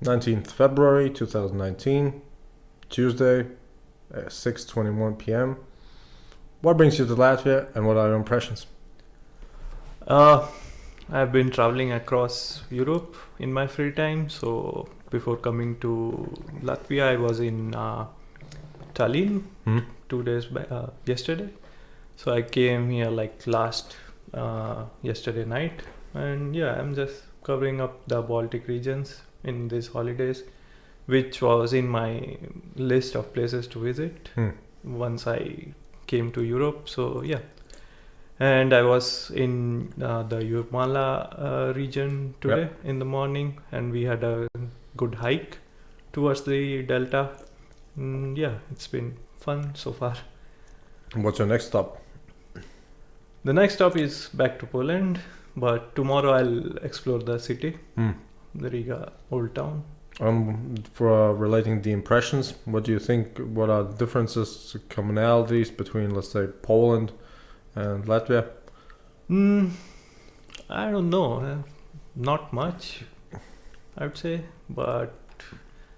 19th February 2019, Tuesday at 6:21 p.m. What brings you to Latvia and what are your impressions? Uh, I've been traveling across Europe in my free time. So before coming to Latvia, I was in Tallinn Hmm? 2 days yesterday. So I came here like last yesterday night, and yeah, I'm just covering up the Baltic regions in these holidays, which was in my list of places to visit Hmm. once I came to Europe. So yeah, and I was in the Jurmala region today in the morning, and we had a good hike towards the delta. Yeah, it's been fun so far. What's your next stop? The next stop is back to Poland, but tomorrow I'll explore the city, Hmm. the Riga old town. For relating the impressions, what do you think? What are the differences, commonalities between, let's say, Poland and Latvia? I don't know, not much, I would say, but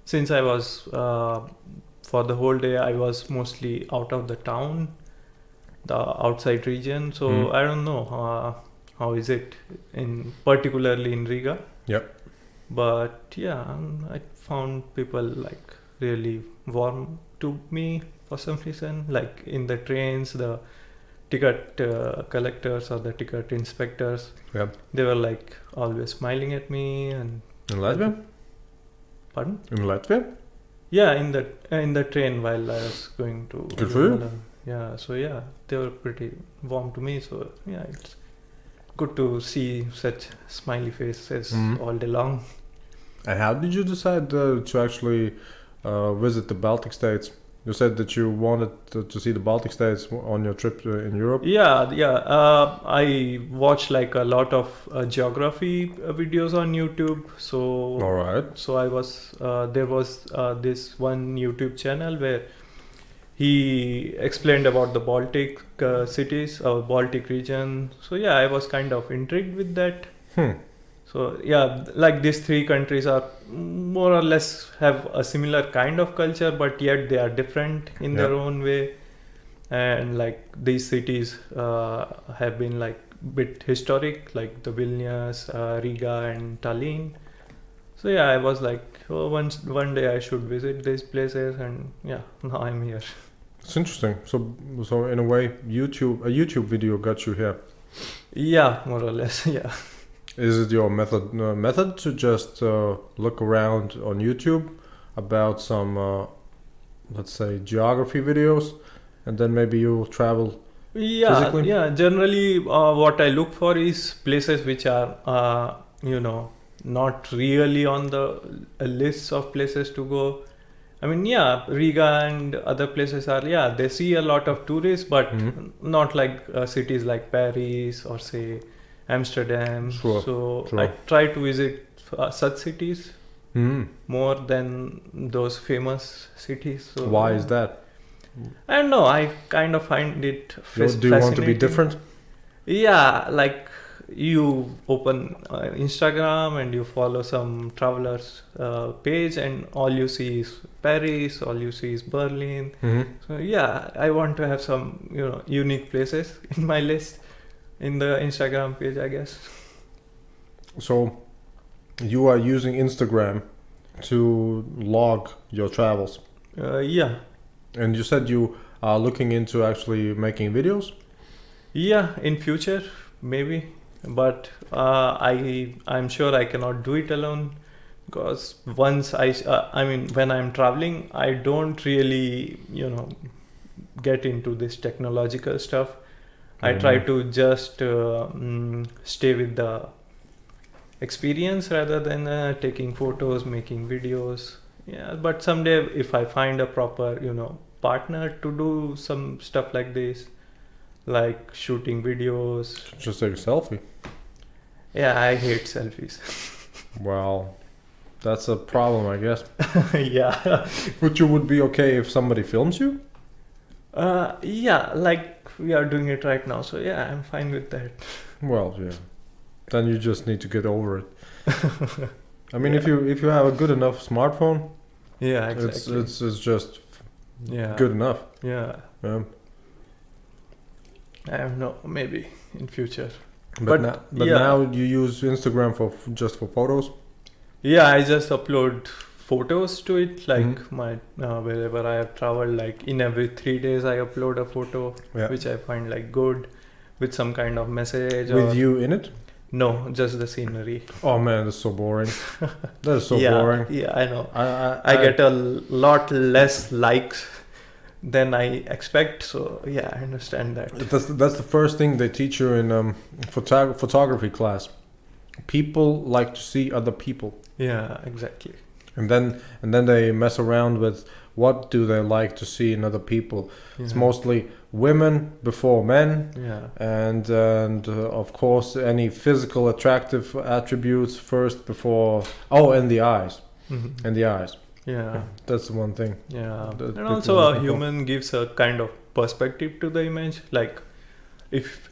since I was for the whole day, I was mostly out of the town, the outside region. So I don't know how is it in particularly in Riga. Yep. But yeah, I found people like really warm to me for some reason. Like in the trains, the ticket collectors or the ticket inspectors, Yep. they were like always smiling at me. And In Latvia? pardon? In Latvia? Yeah, in the train while I was going to Good for you. Jurmala. Yeah, so yeah, they were pretty warm to me. So yeah, it's good to see such smiley faces all day long. And how did you decide to actually visit the Baltic states? You said that you wanted to see the Baltic states on your trip in Europe. Yeah. I watch like a lot of geography videos on YouTube. So All right. so I was there was this one YouTube channel where he explained about the Baltic cities or Baltic region. So yeah, I was kind of intrigued with that. So yeah, like these three countries are more or less have a similar kind of culture, but yet they are different in their own way. And like these cities have been like bit historic, like the Vilnius, Riga, and Tallinn. So yeah, I was like, oh, one day I should visit these places, and yeah, now I'm here. It's interesting. So in a way, a YouTube video got you here. Yeah, more or less. Yeah. Is it your method to just look around on YouTube about some, let's say, geography videos, and then maybe you travel physically? Yeah. Generally, what I look for is places which are, not really on the lists of places to go. I mean, yeah, Riga and other places are, yeah, they see a lot of tourists, but not like cities like Paris or say Amsterdam. Sure. I try to visit such cities more than those famous cities. So, why is that? I don't know. I kind of find it Do you want to be different? Yeah, like you open Instagram and you follow some travelers page, and all you see is Paris, all you see is Berlin. So yeah, I want to have some unique places in my list in the Instagram page, I guess. So you are using Instagram to log your travels. Yeah. And you said you are looking into actually making videos? Yeah, in future maybe, but I'm sure I cannot do it alone, because once I mean when I'm traveling, I don't really get into this technological stuff. I try to just stay with the experience rather than taking photos, making videos. Yeah, but someday if I find a proper partner to do some stuff like this, like shooting videos. Just take a selfie. Yeah, I hate selfies. Well, that's a problem, I guess. Yeah. But you would be okay if somebody films you? Yeah, like we are doing it right now. So yeah, I'm fine with that. Well, yeah. Then you just need to get over it. I mean, Yeah. if you have a good enough smartphone, Yeah, exactly. it's just Yeah. good enough. Yeah. Yeah. I don't know. Maybe in future. But But yeah. now you use Instagram for just for photos. Yeah, I just upload photos to it, like Mhm. my wherever I have traveled. Like in every 3 days, I upload a photo, Yeah. which I find like good, with some kind of message. With or you in it. No, just the scenery. Oh man, that's so boring. That is so yeah, boring. yeah, I know. I I get a lot less likes than I expect. So yeah, I understand that. that's the first thing they teach you in photography class. People like to see other people. Yeah, exactly. And then they mess around with what do they like to see in other people. It's Yeah. mostly women before men, Yeah. and of course any physical attractive attributes first before. Oh, and the eyes, Mhm. and the eyes. Yeah. That's the one thing. Yeah, that and people also are a looking for. human gives a kind of perspective to the image. Like if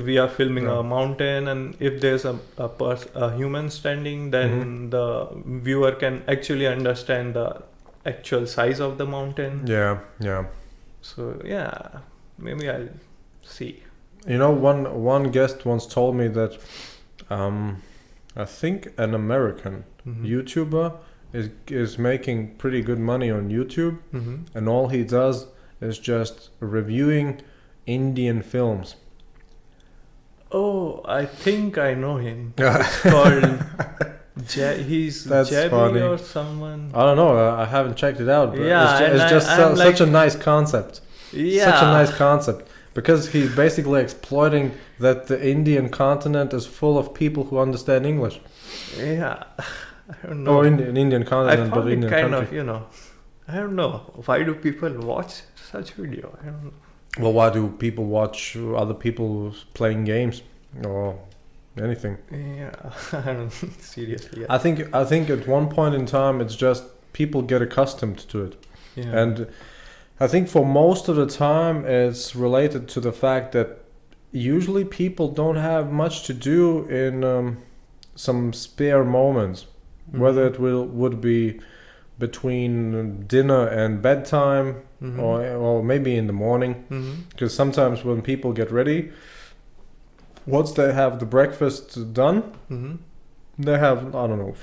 we are filming Yeah. a mountain and if there's a human standing, then Mhm. the viewer can actually understand the actual size of the mountain. Yeah, yeah. So yeah, maybe I'll see. You know, one guest once told me that I think an American Mhm. YouTuber is making pretty good money on YouTube, Mhm. and all he does is just reviewing Indian films. Oh, I think I know him. It's called he's That's Jabi funny. or someone. I don't know. I haven't checked it out, but Yeah, it's, and it's just I'm such a like- nice concept. Yeah. Such a nice concept, because he's basically exploiting that the Indian continent is full of people who understand English. Yeah, I don't know. Or an Indian I continent, but found it Indian kind country. of, I don't know. Why do people watch such video? I don't know. Well, why do people watch other people playing games or anything? Yeah, I don't seriously. Yeah. I think at one point in time it's just people get accustomed to it, Yeah. and I think for most of the time it's related to the fact that usually people don't have much to do in some spare moments, whether it would be between dinner and bedtime, Mhm. or maybe in the morning. Mhm. Because sometimes when people get ready, once they have the breakfast done, Mhm. they have, I don't know,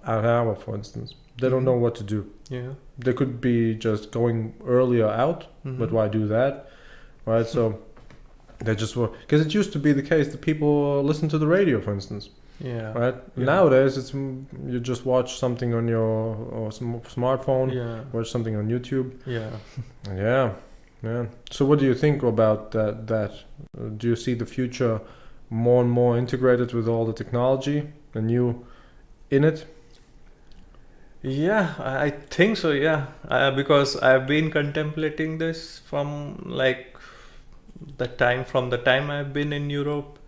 an hour, for instance. They don't Mhm. know what to do. Yeah. They could be just going earlier out, but Mhm. why do that? Right? So they just were, because it used to be the case that people listen to the radio, for instance. Yeah. Right? Yeah. Nowadays, you just watch something on your smartphone, Yeah. watch something on YouTube. Yeah. Yeah, yeah. So what do you think about that? Do you see the future more and more integrated with all the technology and you in it? Yeah, I think so. Yeah, because I've been contemplating this from like from the time I've been in Europe.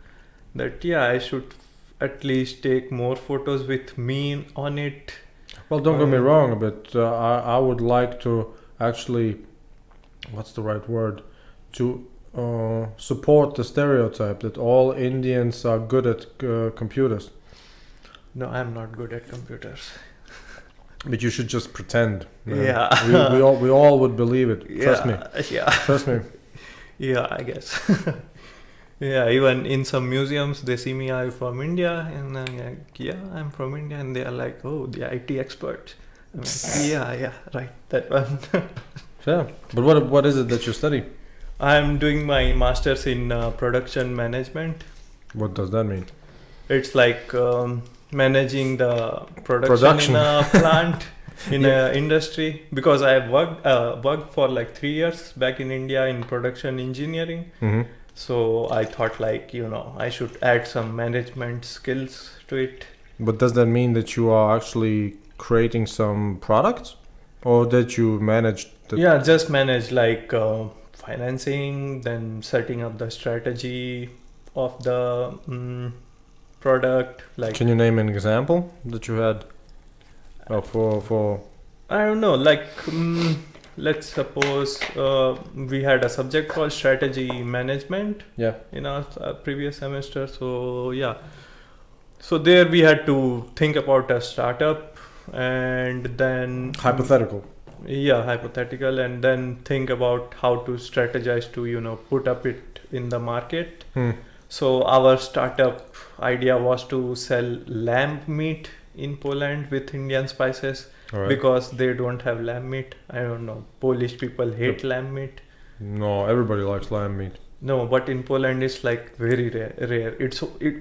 That yeah, I should at least take more photos with me on it. Well, don't get me Um, wrong, but I would like to actually, what's the right word, to support the stereotype that all Indians are good at computers. No, I'm not good at computers. But you should just pretend. man. Yeah. we all would believe it. Trust me. Yeah. Trust me. Yeah, I guess. Yeah, even in some museums, they see me, are you from India? And I'm like, yeah, I'm from India. And they are like, oh, the IT expert. I'm like, yeah, right, that one. Yeah. But what is it that you study? I'm doing my master's in production management. What does that mean? It's like managing the Production. in a plant, in a industry. Because I worked for like 3 years back in India in production engineering. Mm-hmm. So I thought like, I should add some management skills to it. But does that mean that you are actually creating some products, or that you manage? Yeah, just manage like financing, then setting up the strategy of the product. Like Can you name an example that you had for? I don't know, like let's suppose we had a subject called strategy management Yeah. in our previous semester. So yeah, So there we had to think about a startup, and then Hypothetical. yeah, hypothetical, and then think about how to strategize to put up it in the market. So our startup idea was to sell lamb meat in Poland with Indian spices. All right. Because they don't have lamb meat. I don't know. Polish people hate lamb meat. No, everybody likes lamb meat. No, but in Poland it's like very rare.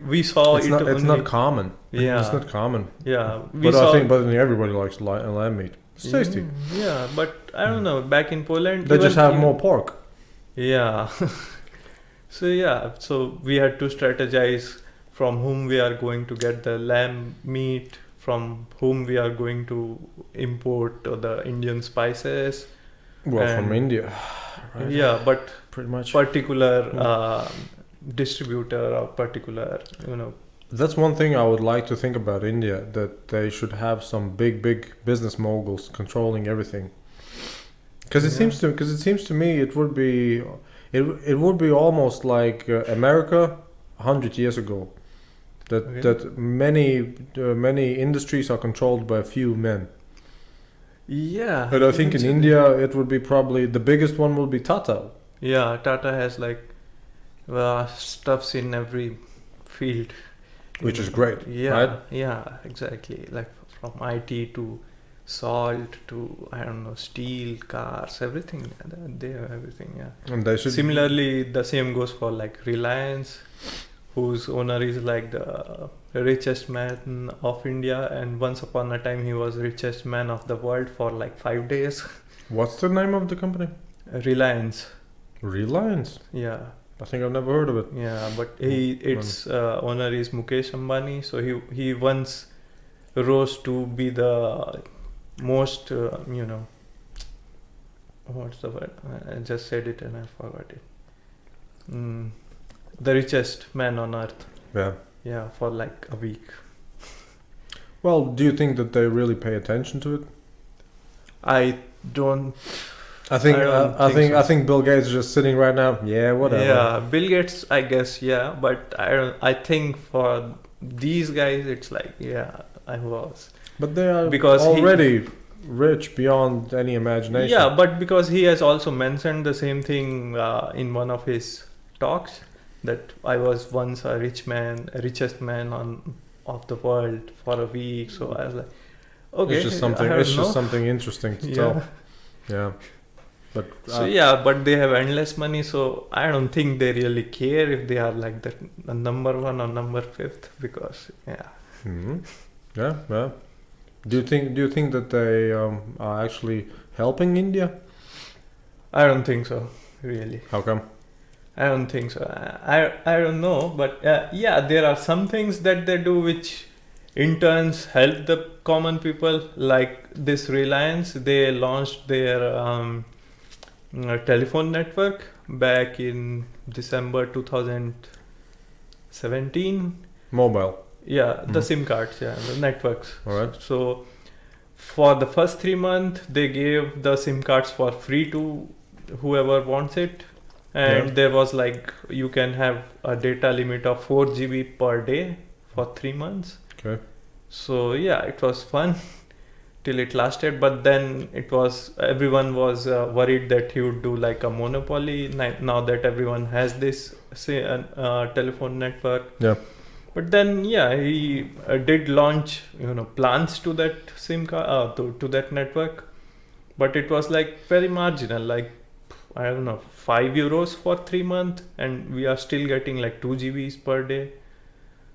We saw It's it not. only. It's not common. Yeah. It's not common. Yeah, But I think, everybody likes lamb meat. It's tasty. Yeah, but I don't know. Back in Poland, They just have more pork. Yeah. So we had to strategize from whom we are going to get the lamb meat, from whom we are going to import the Indian spices. Well, from India. Right. Yeah, but pretty much particular distributor or particular, That's one thing I would like to think about India, that they should have some big business moguls controlling everything. Because it seems to me it would be almost like America 100 years ago, that many industries are controlled by a few men. Yeah. But I think in India it would be probably the biggest one will be Tata. Yeah, Tata has like stuffs in every field. Which is great, yeah, right? Yeah, exactly. Like from IT to salt to, I don't know, steel, cars, everything. They have everything, yeah. And they should. Similarly, the same goes for like Reliance, whose owner is like the richest man of India, and once upon a time he was richest man of the world for like 5 days. What's the name of the company? Reliance. Reliance? Yeah. I think I've never heard of it. Yeah, but its owner is Mukesh Ambani, so he once rose to be the most, what's the word? I just said it and I forgot it. The richest man on earth. Yeah. Yeah, for like a week. Well, do you think that they really pay attention to it? I don't. I think Bill Gates is just sitting right now. Yeah, whatever. Yeah, Bill Gates, I guess. Yeah, but I think for these guys, it's like, yeah, I was. But they are already rich beyond any imagination. Yeah, but because he has also mentioned the same thing in one of his talks, that I was once a richest man of the world for a week. So I was like, okay, it's just something interesting to tell. Yeah. But, but they have endless money, so I don't think they really care if they are like the number 1 or number 5th, because yeah. Do you think that they are actually helping India? I don't think so, really. How come? I don't think so. I don't know, but there are some things that they do which in turns help the common people. Like this Reliance, they launched their telephone network back in December 2017. Mobile. Yeah, the SIM cards, the networks. All right. So for the first 3 months, they gave the SIM cards for free to whoever wants it. And there was like, you can have a data limit of 4 GB per day for 3 months. Okay. So it was fun till it lasted, but then everyone was worried that he would do like a monopoly now that everyone has this telephone network. Yeah. But then he did launch plans to that SIM card to that network, but it was like very marginal, like I don't know, €5 for 3 months, and we are still getting like 2 GBs per day.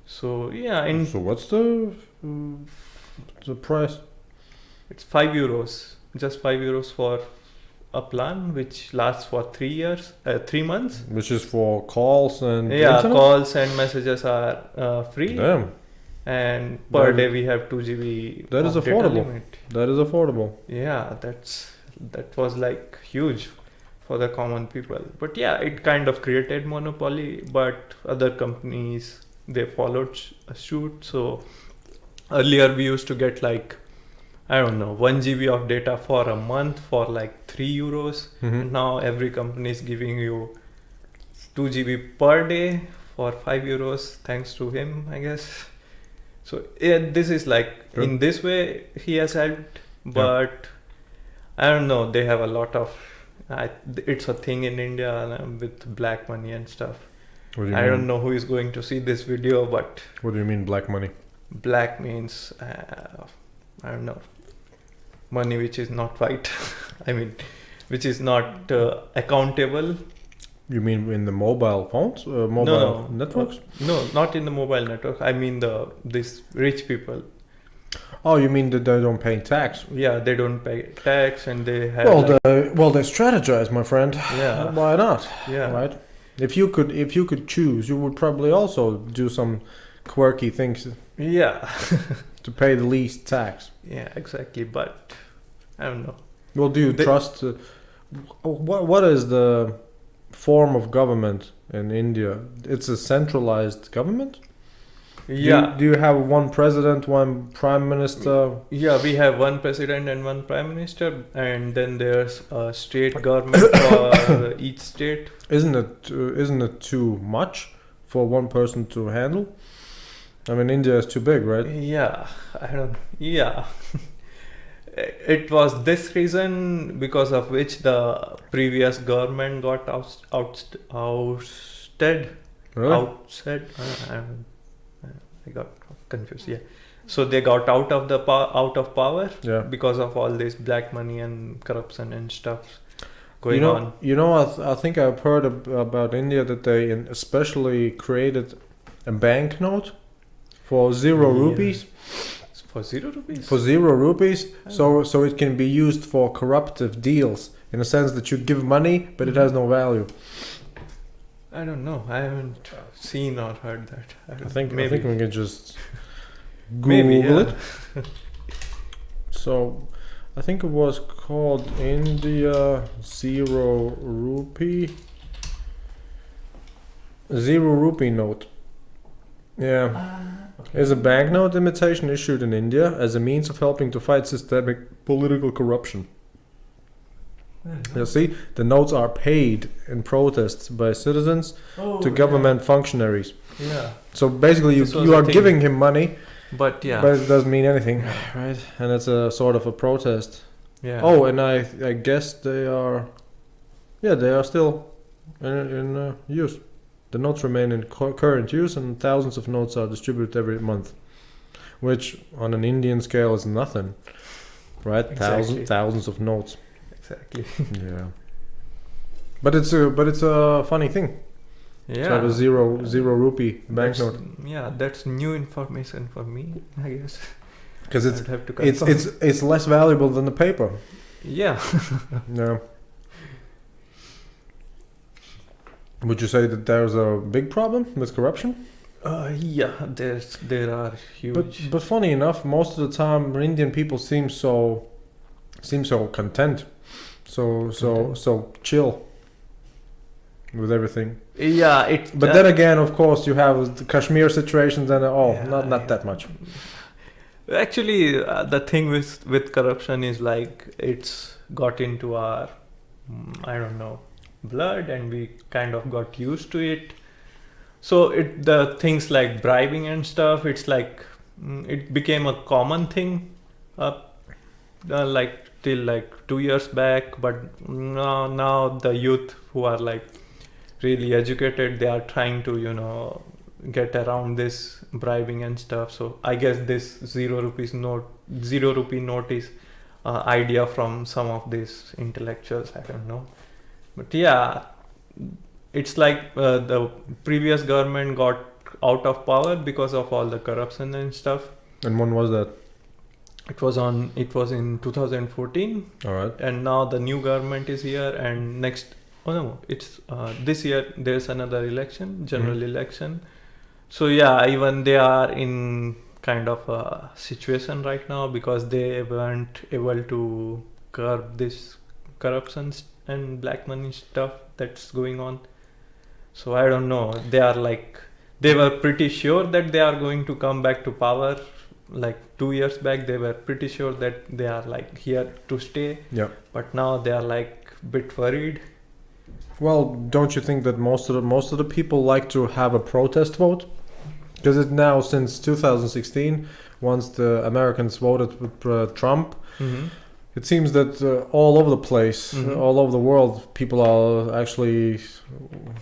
So so what's the price? It's €5, just €5 for a plan which lasts for 3 months. Which is for calls and internet? Calls and messages are free. Damn. And per day we have 2 GB. That is affordable. That is affordable. Yeah, that was like huge for the common people. But it kind of created monopoly, but other companies, they followed suit. So earlier we used to get like, I don't know, 1 GB of data for a month for like €3. Mm-hmm. Now every company is giving you 2 GB per day for €5, thanks to him, I guess. So this is like Good. in this way he has helped, but I don't know. They have a lot of. It's a thing in India with black money and stuff. What do you I mean? don't know who is going to see this video, but What do you mean black money? black means I don't know, money which is not white. I mean, which is not accountable. You mean in the mobile phones, mobile networks? No, not in the mobile network. I mean these rich people. Oh, you mean that they don't pay tax? Yeah, they don't pay tax and they have. Well, they strategize, my friend. Yeah. Why not? Yeah. Right. If you could choose, you would probably also do some quirky things Yeah. to pay the least tax. Yeah, exactly. But I don't know. Well, do you trust? What is the form of government in India? It's a centralized government. Yeah. Do you have one president, one prime minister? Yeah, we have one president and one prime minister, and then there's a state government for each state. Isn't it too much for one person to handle? I mean, India is too big, right? Yeah, I don't. Yeah, it was this reason because of which the previous government got ousted. Really? Ousted. I got confused. Yeah, so they got out of power. Yeah. Because of all this black money and corruption and stuff going on. I think I've heard about India that they especially created a banknote for 0 rupees. For 0 rupees? For 0 rupees, so it can be used for corruptive deals in a sense that you give money, but it has no value. I don't know. I haven't seen or heard that. I think we can just Maybe, Google yeah. it. So, I think it was called India 0 rupee note. Yeah. Is a banknote imitation issued in India as a means of helping to fight systemic political corruption. You see, the notes are paid in protests by citizens to government functionaries. Yeah. So basically, you are giving him money, but it doesn't mean anything, right? And it's a sort of a protest. Yeah. Oh, and I guess they are still in use. The notes remain in current use, and thousands of notes are distributed every month, which on an Indian scale is nothing, right? Exactly. Thousands of notes. Exactly. Yeah. But it's a funny thing. Yeah. To have a zero rupee banknote. Yeah, that's new information for me, I guess. Because it's it's less valuable than the paper. Yeah. Yeah. Would you say that there's a big problem with corruption? Yeah, there are huge. But funny enough, most of the time Indian people seem so content, so chill with everything. Yeah, But then again, of course, you have the Kashmir situations, and not that much. Actually, the thing with corruption is like it's got into our, I don't know, blood, and we kind of got used to it. So the things like bribing and stuff, it's like it became a common thing, like till like 2 years back. But now the youth who are like really educated, they are trying to get around this bribing and stuff. So I guess this 0 rupee note is idea from some of these intellectuals. I don't know, but yeah, it's like the previous government got out of power because of all the corruption and stuff. And when was that? It was in 2014. All right. And now the new government is here, and it's this year there's another election, general election. So yeah, even they are in kind of a situation right now because they weren't able to curb this corruption and black money stuff that's going on. So I don't know. They were pretty sure that they are going to come back to power. Like 2 years back, they were pretty sure that they are like here to stay. Yeah. But now they are like a bit worried. Well, don't you think that most of the people like to have a protest vote? Because it now since 2016, once the Americans voted with Trump, it seems that all over the place, all over the world, people are actually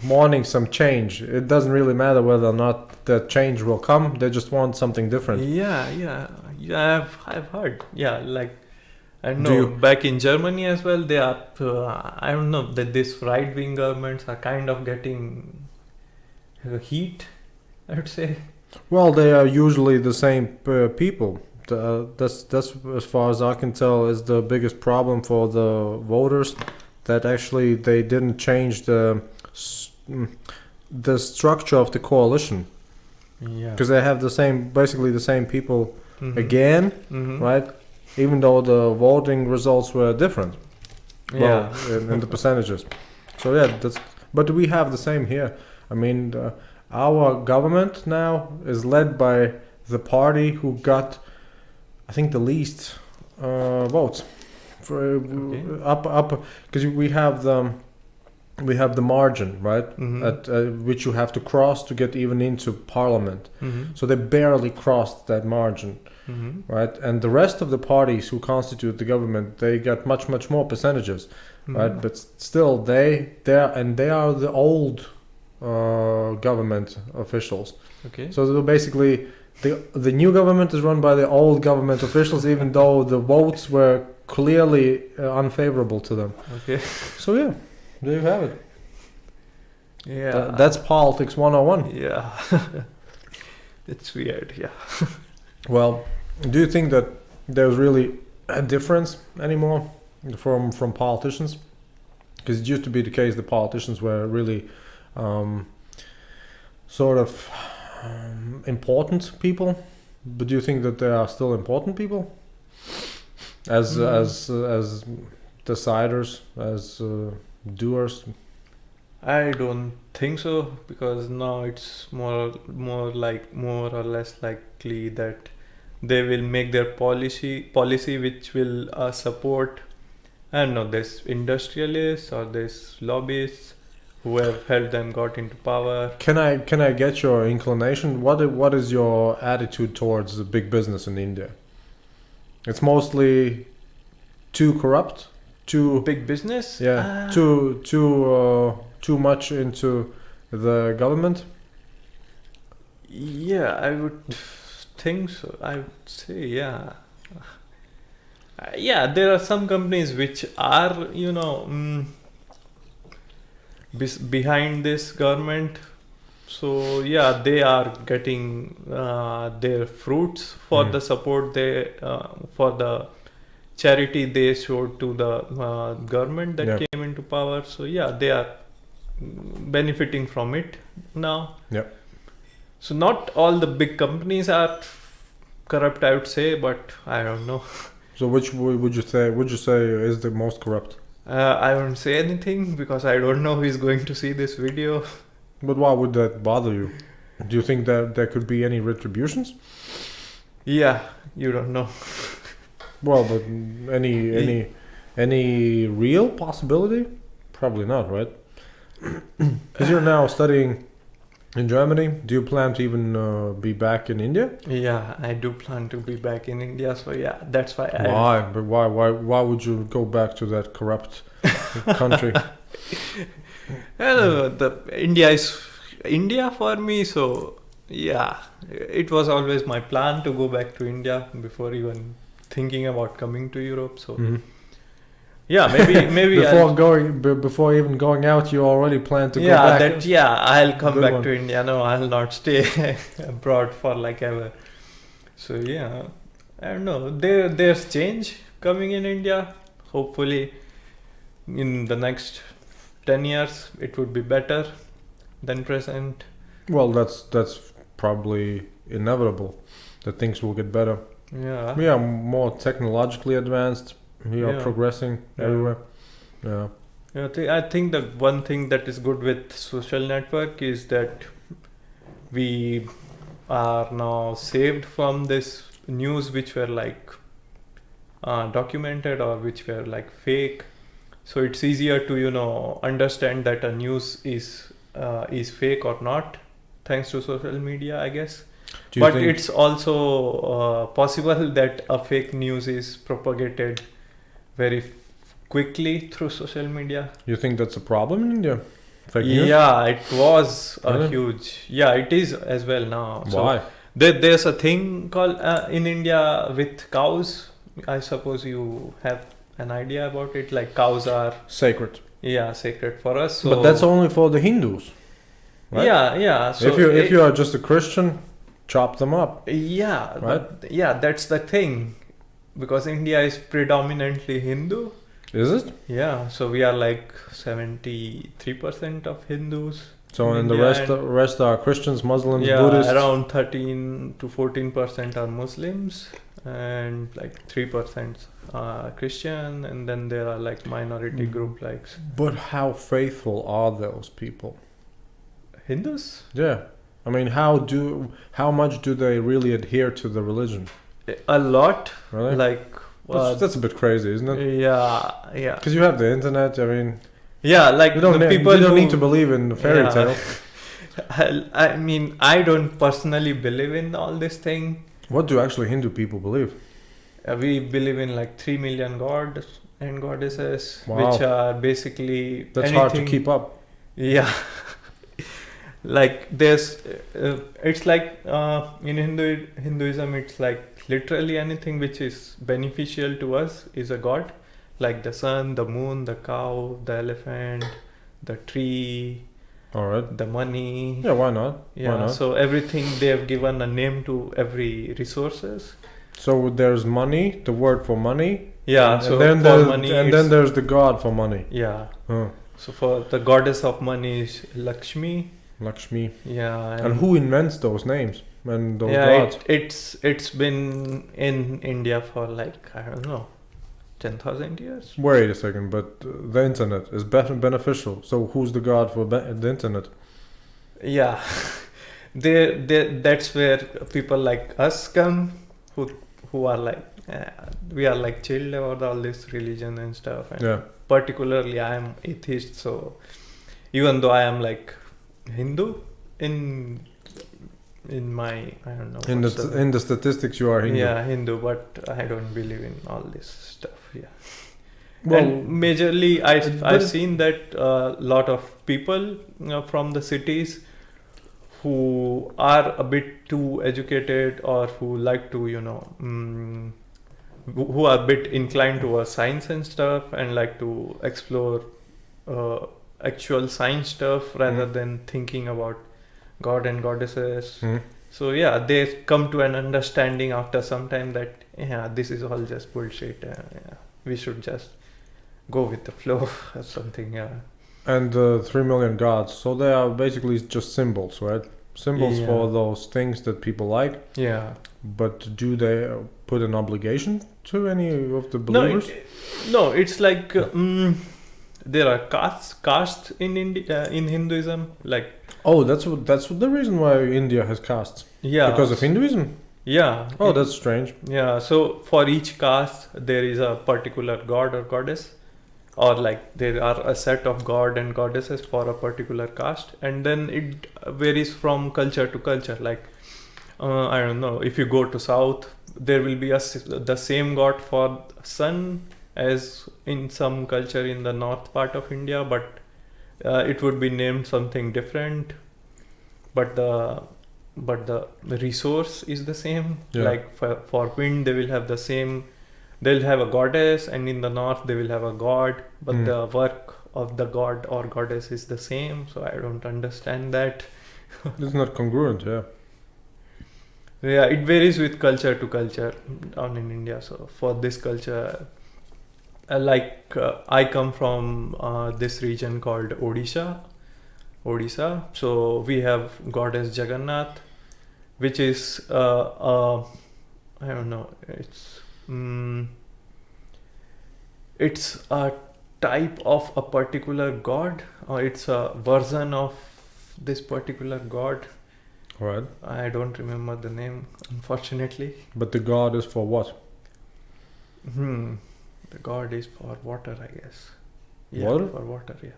wanting some change. It doesn't really matter whether or not that change will come. They just want something different. Yeah. I've heard. Yeah, like I Do know you- back in Germany as well. They are. I don't know that this right-wing governments are kind of getting heat. I would say. Well, they are usually the same people. That's as far as I can tell is the biggest problem for the voters, that actually they didn't change the structure of the coalition, Yeah. because they have basically the same people again, right? Even though the voting results were different, Yeah. in the percentages. So yeah, but we have the same here. I mean, our government now is led by the party who got, I think, the least votes for up, because we have the margin, right, at which you have to cross to get even into parliament. So they barely crossed that margin, right? And the rest of the parties who constitute the government, they got much more percentages, right? But still, they are the old government officials. Okay. So basically, the new government is run by the old government officials, even though the votes were clearly unfavorable to them. Okay. So yeah, there you have it. Yeah. That's politics 101. Yeah. It's weird. Yeah. Well, do you think that there's really a difference anymore from politicians? Because it used to be the case that politicians were really sort of important people, but do you think that they are still important people as deciders, as doers? I don't think so, because now it's more or less likely that they will make their policy which will support, I don't know, this industrialists or this lobbyists who have helped them got into power. Can I get your inclination? What is your attitude towards the big business in India? It's mostly too corrupt, too Big business? too much into the government. Yeah, I would think so. I would say, yeah. Yeah, there are some companies which are, behind this government. So yeah, they are getting their fruits for the support for the charity they showed to the government that came into power. So yeah, they are benefiting from it now. Yeah. So not all the big companies are corrupt, I would say, but I don't know. So which would you say is the most corrupt? I won't say anything because I don't know who is going to see this video. But why would that bother you? Do you think that there could be any retributions? Yeah, you don't know. Well, but any real possibility? Probably not, right? Because you're now studying in Germany. Do you plan to even be back in India? Yeah, I do plan to be back in India. So yeah, that's why. Why? But why would you go back to that corrupt country? India is India for me. So yeah, it was always my plan to go back to India before even thinking about coming to Europe. So yeah, maybe before even going out, you already plan to go back. I'll come Good back one. to India. No, I'll not stay abroad for like ever. So yeah, I don't know. There's change coming in India. Hopefully, in the next 10 years, it would be better than present. Well, that's probably inevitable that things will get better. Yeah. We are more technologically advanced. We are progressing everywhere. Yeah. I think the one thing that is good with social network is that we are now saved from this news which were like documented or which were like fake. So it's easier to understand that a news is fake or not, thanks to social media, I guess. Do you But think it's also possible that a fake news is propagated very quickly through social media. you think that's a problem in India? Fake news? Yeah, it was a Really? huge. Yeah, it is as well now. So Why? there's a thing called in India with cows. I suppose you have an idea about it. Like cows are, Sacred. yeah, sacred for us. So But that's only for the Hindus, right? yeah, yeah. So If you are just a Christian, chop them up. yeah, Right? but yeah, that's the thing, because India is predominantly Hindu. Is it? Yeah, so we are like 73% of Hindus. So in and the India, rest are Christians, Muslims, yeah, Buddhists. around 13 to 14% are Muslims, and like 3% are Christian, and then there are like minority group like But how faithful are those people? Hindus. Yeah. I mean, how much do they really adhere to the religion? A lot, Really? like That's a bit crazy, isn't it? yeah. Because you have the internet. I mean, Yeah, like you don't, the people you don't who, need to believe in fairy Yeah. tale. I mean, I don't personally believe in all this thing. What do actually Hindu people believe? We believe in like 3 million gods and goddesses, Wow. which are basically That's anything. hard to keep up. Yeah. Like there's, it's like in Hinduism, it's like literally anything which is beneficial to us is a god, like the sun, the moon, the cow, the elephant, the tree, All right. the money. Yeah. Why not? Yeah, Why not? so everything they have given a name to every resources. So there's money, the word for money. Yeah, and so then for there's, money, and it's- then there's the god for money. Yeah, Huh. so for the goddess of money is Lakshmi. Lakshmi. Yeah, And who invents those names and those yeah, gods? it's been in India for like, I don't know, 10,000 years. Wait a second, but the internet is beneficial. So who's the god for the internet? Yeah, that's where people like us come, who are like, we are like chilled about all this religion and stuff. And Yeah. particularly, I am atheist, so even though I am like Hindu in my, I don't know, In what's the- in the statistics, you are Hindu. yeah, Hindu, but I don't believe in all this stuff. Yeah. Well, And majorly, but I've it- seen that a lot of people from the cities who are a bit too educated, or who like to, who are a bit inclined towards science and stuff, and like to explore actual science stuff rather than thinking about god and goddesses. Hmm. So yeah, they come to an understanding after some time that this is all just bullshit. Yeah, we should just go with the flow or something. Yeah. And 3 million gods. So they are basically just symbols, right? Symbols Yeah. for those things that people like. Yeah. But do they put an obligation to any of the No, believers? no, it's like there are castes in in Hinduism. Like Oh, that's what the reason why India has castes. yeah, Because of Hinduism. yeah. Oh, that's strange. Yeah, so for each caste there is a particular god or goddess, or like there are a set of god and goddesses for a particular caste, and then it varies from culture to culture. Like I don't know, if you go to south, there will be the same god for sun as in some culture in the north part of India, but it would be named something different. But the resource is the same. Yeah. Like for wind, they will have the same. They'll have a goddess, and in the north they will have a god, but the work of the god or goddess is the same. So I don't understand that. It's not congruent, yeah. Yeah, it varies with culture to culture down in India. So for this culture, I come from this region called Odisha. So we have goddess Jagannath, which is I don't know. It's a type of a particular god, or it's a version of this particular god. Right. I don't remember the name, unfortunately. But the god is for what? The god is for water, I guess. Yeah, Water? for water, yeah.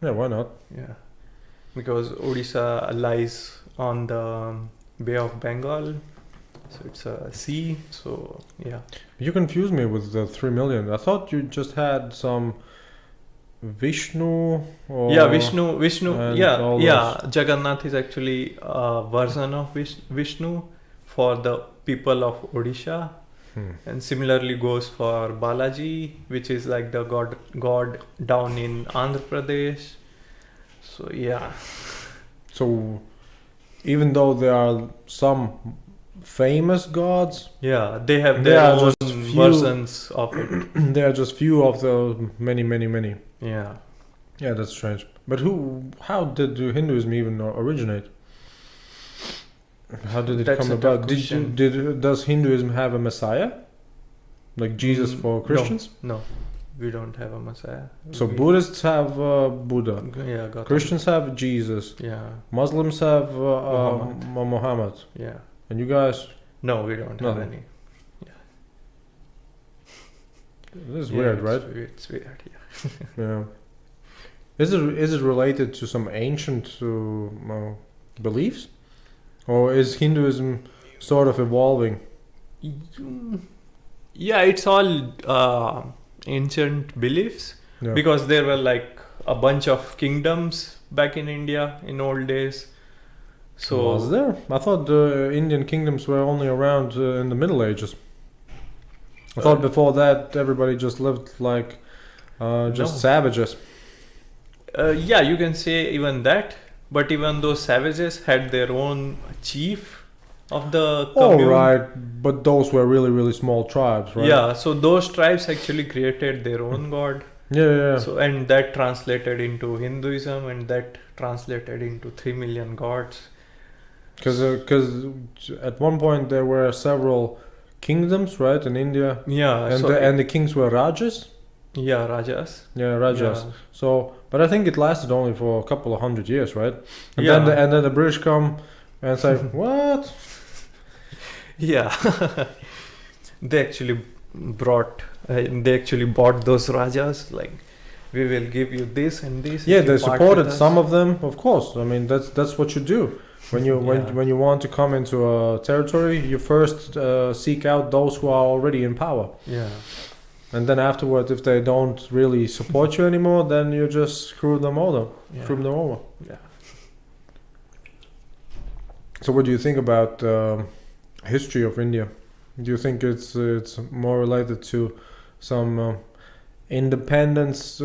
Yeah, why not? Yeah. Because Odisha lies on the Bay of Bengal. So it's a sea. So yeah. You confused me with the 3 million. I thought you just had some Vishnu or Yeah, Vishnu. and Yeah, all yeah. Jagannath is actually a version of Vishnu for the people of Odisha, and similarly goes for Balaji, which is like the god down in Andhra Pradesh. So yeah, So even though there are some famous gods, yeah, they have They their are own just few- versions of it. there are just few of the many. Yeah. Yeah, that's strange. But how did Hinduism even originate? How did it That's come a tough about? question. Does Hinduism have a messiah, like Jesus for Christians? No, we don't have a Messiah. So We- Buddhists have Buddha, Yeah, got Christians have Jesus, Yeah, Muslims have Muhammad, yeah. and you guys. No, we don't have Nothing. any. This is Yeah, weird, it's right? It's weird. Yeah. Yeah. Is it related to some ancient beliefs, or is Hinduism sort of evolving? Yeah, it's all ancient beliefs Yeah. because there were like a bunch of kingdoms back in India in old days. So Was there? I thought the Indian kingdoms were only around in the Middle Ages. I thought before that everybody just lived like just No. savages. yeah, you can say even that. But even those savages had their own chief of the All commune. right, but those were really small tribes, right? Yeah, so those tribes actually created their own god. Yeah. So and that translated into Hinduism, and that translated into 3 million gods. Because at one point there were several kingdoms, right, in India, Yeah, and so the kings were rajas. yeah, rajas. Yeah, rajas. Yeah. So, but I think it lasted only for a couple of hundred years, right? And Yeah. then the British come and say, "What? Yeah, they actually bought those rajas. Like, we will give you this and this. Yeah, if you they part supported with us." some of them, of course. I mean, that's what you do when you Yeah. when you want to come into a territory. You first seek out those who are already in power, Yeah, and then afterwards, if they don't really support you anymore, then you just screw them over. yeah, Screw them over. yeah. So, what do you think about history of India? Do you think it's more related to some independence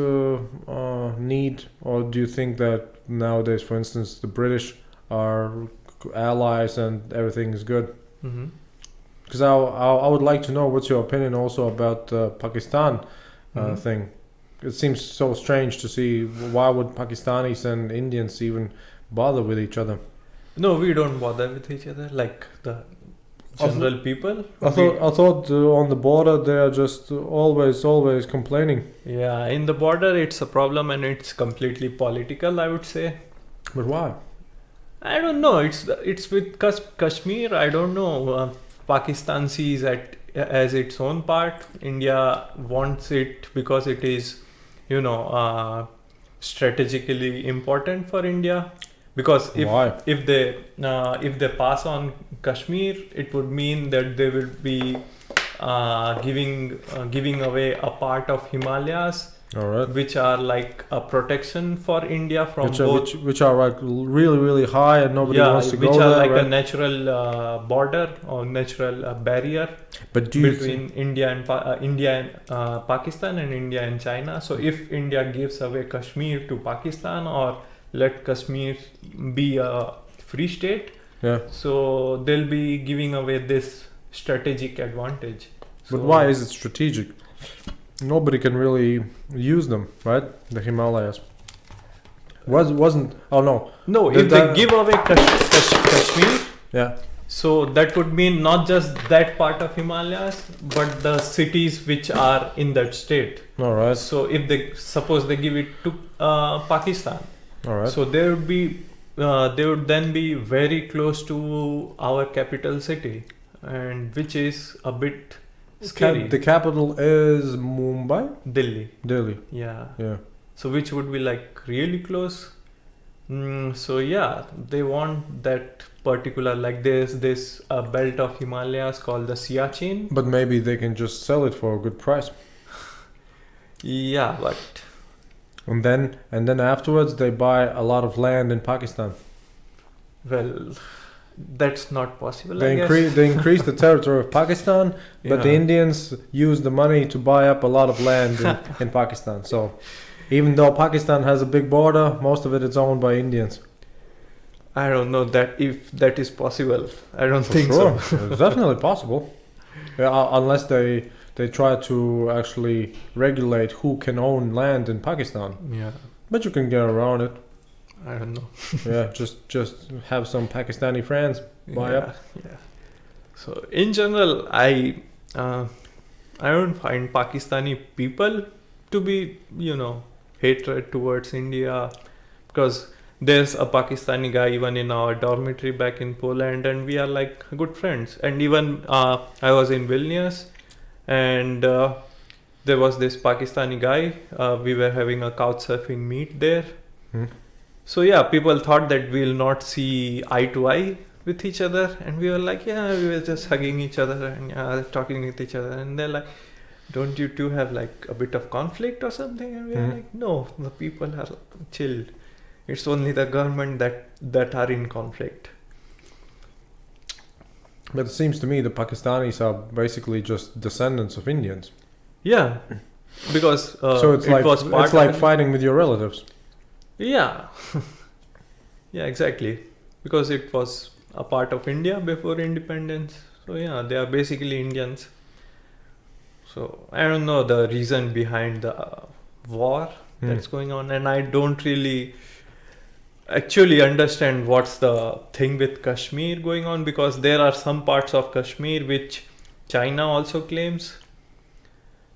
need, or do you think that nowadays, for instance, the British are allies and everything is good? Mm-hmm. Because I would like to know what's your opinion also about the Pakistan Mhm. thing. It seems so strange to see why would Pakistanis and Indians even bother with each other. No, we don't bother with each other like the general people. I thought on the border they are just always complaining. Yeah, in the border it's a problem and it's completely political, I would say. But why? I don't know. It's with Kashmir. I don't know. Pakistan sees it as its own part. India wants it because it is, strategically important for India. Because Why? if they pass on Kashmir, it would mean that they will be giving away a part of Himalayas, All right. which are like a protection for India from both. Which are like really high and nobody wants to which go are there, like right? a natural border or natural barrier But do you between India and Pakistan and India and China. So if India gives away Kashmir to Pakistan or let Kashmir be a free state, yeah. so they'll be giving away this strategic advantage. But So- why is it strategic? Nobody can really use them, right? The Himalayas. Wasn't? Oh no. No, The- if they the- give away Kashmir, Yeah. so that would mean not just that part of Himalayas, but the cities which are in that state. All right. So if they suppose they give it to Pakistan, All right. so they would then be very close to our capital city, and which is a bit scary. The capital is Mumbai, Delhi, Delhi. yeah. Yeah. So which would be like really close. So yeah, they want that particular, like there's this belt of Himalayas called the Siachen. But maybe they can just sell it for a good price. Yeah, but And then afterwards they buy a lot of land in Pakistan. well, that's not possible. They I guess. increase the territory of Pakistan, but the Yeah. Indians use the money to buy up a lot of land in Pakistan. So even though Pakistan has a big border, most of it is owned by Indians. I don't know that if that is possible. I don't For think sure. so. It's definitely possible. Yeah, unless they try to actually regulate who can own land in Pakistan. Yeah, But you can get around it. I don't know. Yeah, just have some Pakistani friends buy yeah, up. Yeah. So in general, I don't find Pakistani people to be, hatred towards India, because there's a Pakistani guy even in our dormitory back in Poland, and we are like good friends. And even I was in Vilnius, and there was this Pakistani guy. We were having a couch surfing meet there. Hmm. So yeah, people thought that we'll not see eye to eye with each other, and we were like, yeah, we were just hugging each other and talking with each other, and they're like, don't you two have like a bit of conflict or something? And we were like, no, the people are chill. It's only the government that are in conflict. But it seems to me the Pakistanis are basically just descendants of Indians. Yeah, because So it's like fighting with your relatives. Yeah, yeah, exactly. Because it was a part of India before independence. So yeah, they are basically Indians. So I don't know the reason behind the war that's going on, and I don't really actually understand what's the thing with Kashmir going on, because there are some parts of Kashmir which China also claims.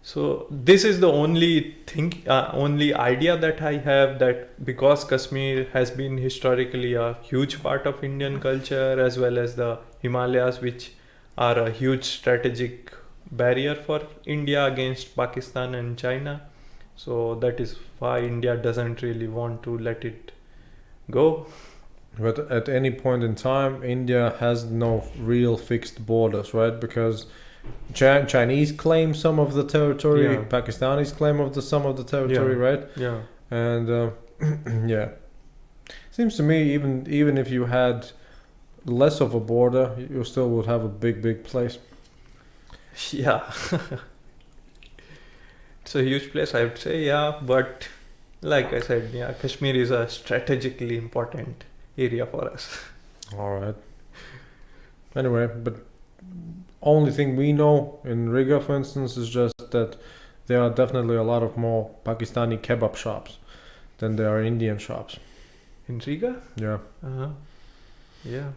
So this is the only thing, only idea that I have, that because Kashmir has been historically a huge part of Indian culture, as well as the Himalayas, which are a huge strategic barrier for India against Pakistan and China. So that is why India doesn't really want to let it go. But at any point in time, India has no real fixed borders, right? Because Chinese claim some of the territory, Yeah. Pakistanis claim some of the territory, Yeah. right? Yeah. And yeah, seems to me even if you had less of a border, you still would have a big place. Yeah. It's a huge place, I would say, yeah. But like I said, yeah, Kashmir is a strategically important area for us. All right. Anyway, but only thing we know in Riga, for instance, is just that there are definitely a lot of more Pakistani kebab shops than there are Indian shops. In Riga? Yeah. Uh-huh. Yeah.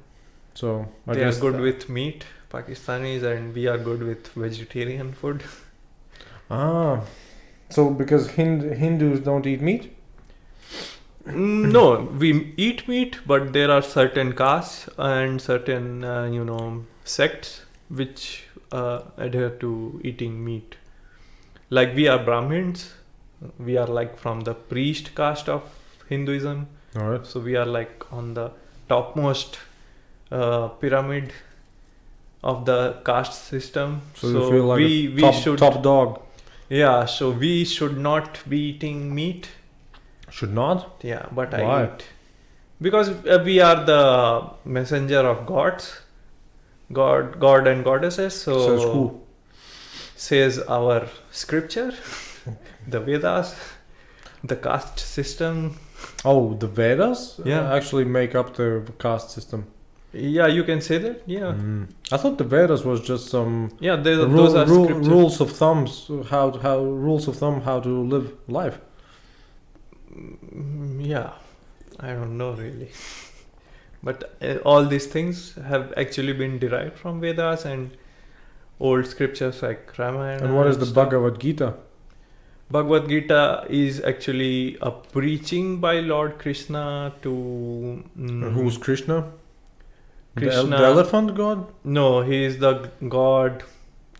So I They guess are good with meat, Pakistanis, and we are good with vegetarian food. So because Hindus don't eat meat? No, we eat meat, but there are certain castes and certain, sects which adhere to eating meat. Like we are Brahmins, we are like from the priest caste of Hinduism. All right. So we are like on the topmost pyramid of the caste system. So you feel like we top dog. Yeah, so we should not be eating meat. Should not? Yeah, but Why? I eat. Because we are the messenger of gods. God and goddesses. So Says who? says our scripture, the Vedas, the caste system. Oh, the Vedas Yeah. actually make up the caste system. Yeah, you can say that. Yeah. I thought the Vedas was just some Yeah, those are scripture. rules of thumbs, how rules of thumb how to live life. Yeah, I don't know really. But all these things have actually been derived from Vedas and old scriptures like Ramayana. And what is the stuff. Bhagavad Gita? Bhagavad Gita is actually a preaching by Lord Krishna to... Who's Krishna? Krishna. The elephant god? No, he is the god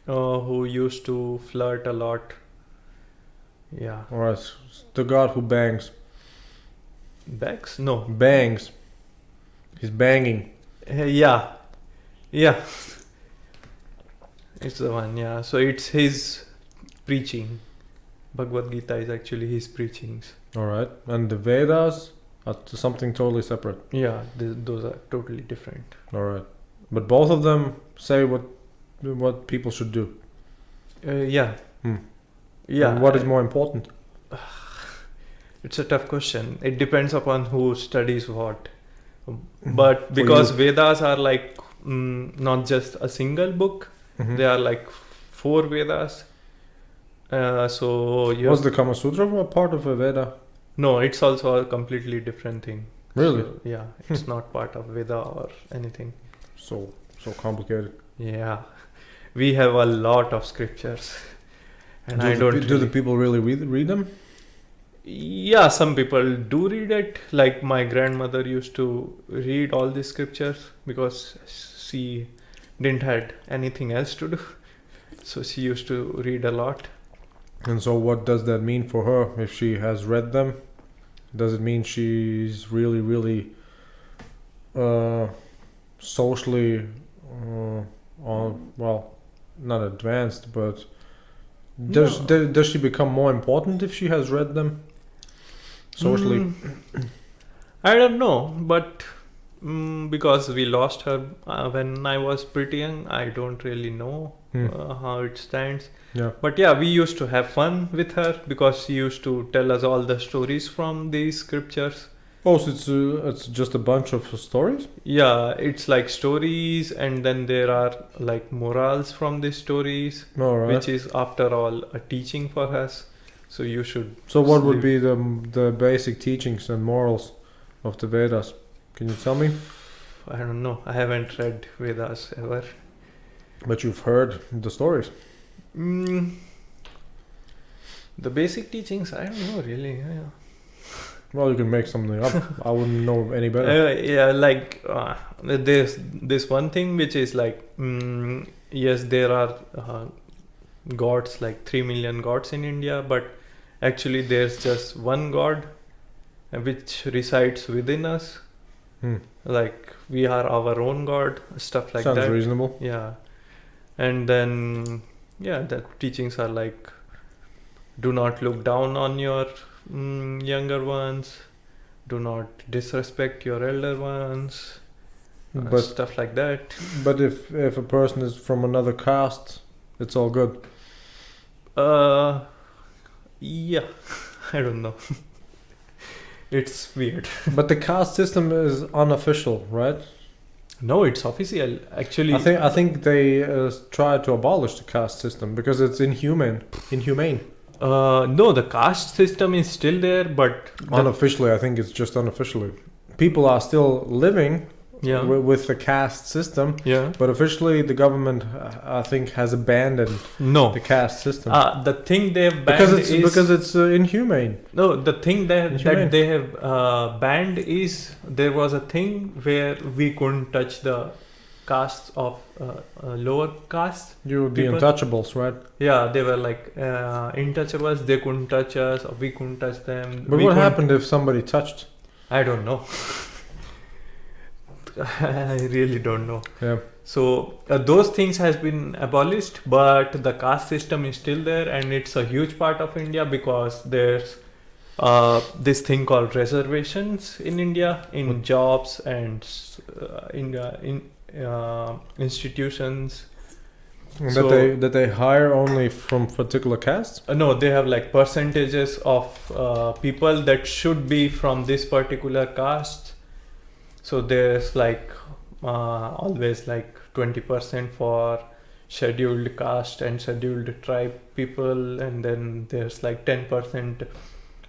who used to flirt a lot. Yeah. Alright, the god who bangs. Bags? No. Bangs. He's banging. Yeah. Yeah. It's the one, yeah. So it's his preaching. Bhagavad Gita is actually his preachings. Alright. And the Vedas are something totally separate. Yeah, those are totally different. Alright. But both of them say what people should do. Yeah. Hmm. Yeah. And what is more important? It's a tough question. It depends upon who studies what. But because Vedas are like not just a single book, they are like 4 Vedas. So you Was the Kama Sutra a part of a Veda? No, it's also a completely different thing. Really? So, yeah, it's not part of Veda or anything. So complicated. Yeah, we have a lot of scriptures, and Do the people really read them? Yeah, some people do read it. Like my grandmother used to read all these scriptures because she didn't had anything else to do, so she used to read a lot. And so what does that mean for her if she has read them? Does it mean she's really socially not advanced, but does she become more important if she has read them socially? I don't know, but because we lost her when I was pretty young, I don't really know how it stands. Yeah. But yeah, we used to have fun with her because she used to tell us all the stories from these scriptures. Oh, so it's just a bunch of stories? Yeah, it's like stories, and then there are like morals from these stories, which is after all a teaching for us. So you should. So what would be the basic teachings and morals of the Vedas? Can you tell me? I don't know. I haven't read Vedas ever. But you've heard the stories. The basic teachings, I don't know really. Yeah. Well, you can make something up. I wouldn't know any better. Yeah, like there's this one thing which is like, yes, there are gods, like 3 million gods in India, but actually there's just one god which resides within us. Like we are our own god, stuff like that. Sounds reasonable. Yeah. And then the teachings are like, do not look down on your younger ones, do not disrespect your elder ones, but stuff like that. But if a person is from another caste, it's all good. Yeah, I don't know. It's weird. But the caste system is unofficial, right? No, it's official. Actually, I think they try to abolish the caste system because it's inhumane. No, the caste system is still there, but unofficially, I think it's just unofficially. People are still living with the caste system, but officially the government, I think, has abandoned the caste system. The thing they've banned because it's inhumane. No, the thing that they have banned is there was a thing where we couldn't touch the castes of lower castes. You the untouchables, right? Yeah, they were like untouchables. They couldn't touch us, or we couldn't touch them. But what happened if somebody touched? I don't know. I really don't know. Yeah. So those things has been abolished, but the caste system is still there, and it's a huge part of India because there's this thing called reservations in India in jobs and in institutions. That they hire only from particular castes? No, they have like percentages of people that should be from this particular caste. So there's like always like 20% for scheduled caste and scheduled tribe people, and then there's like 10%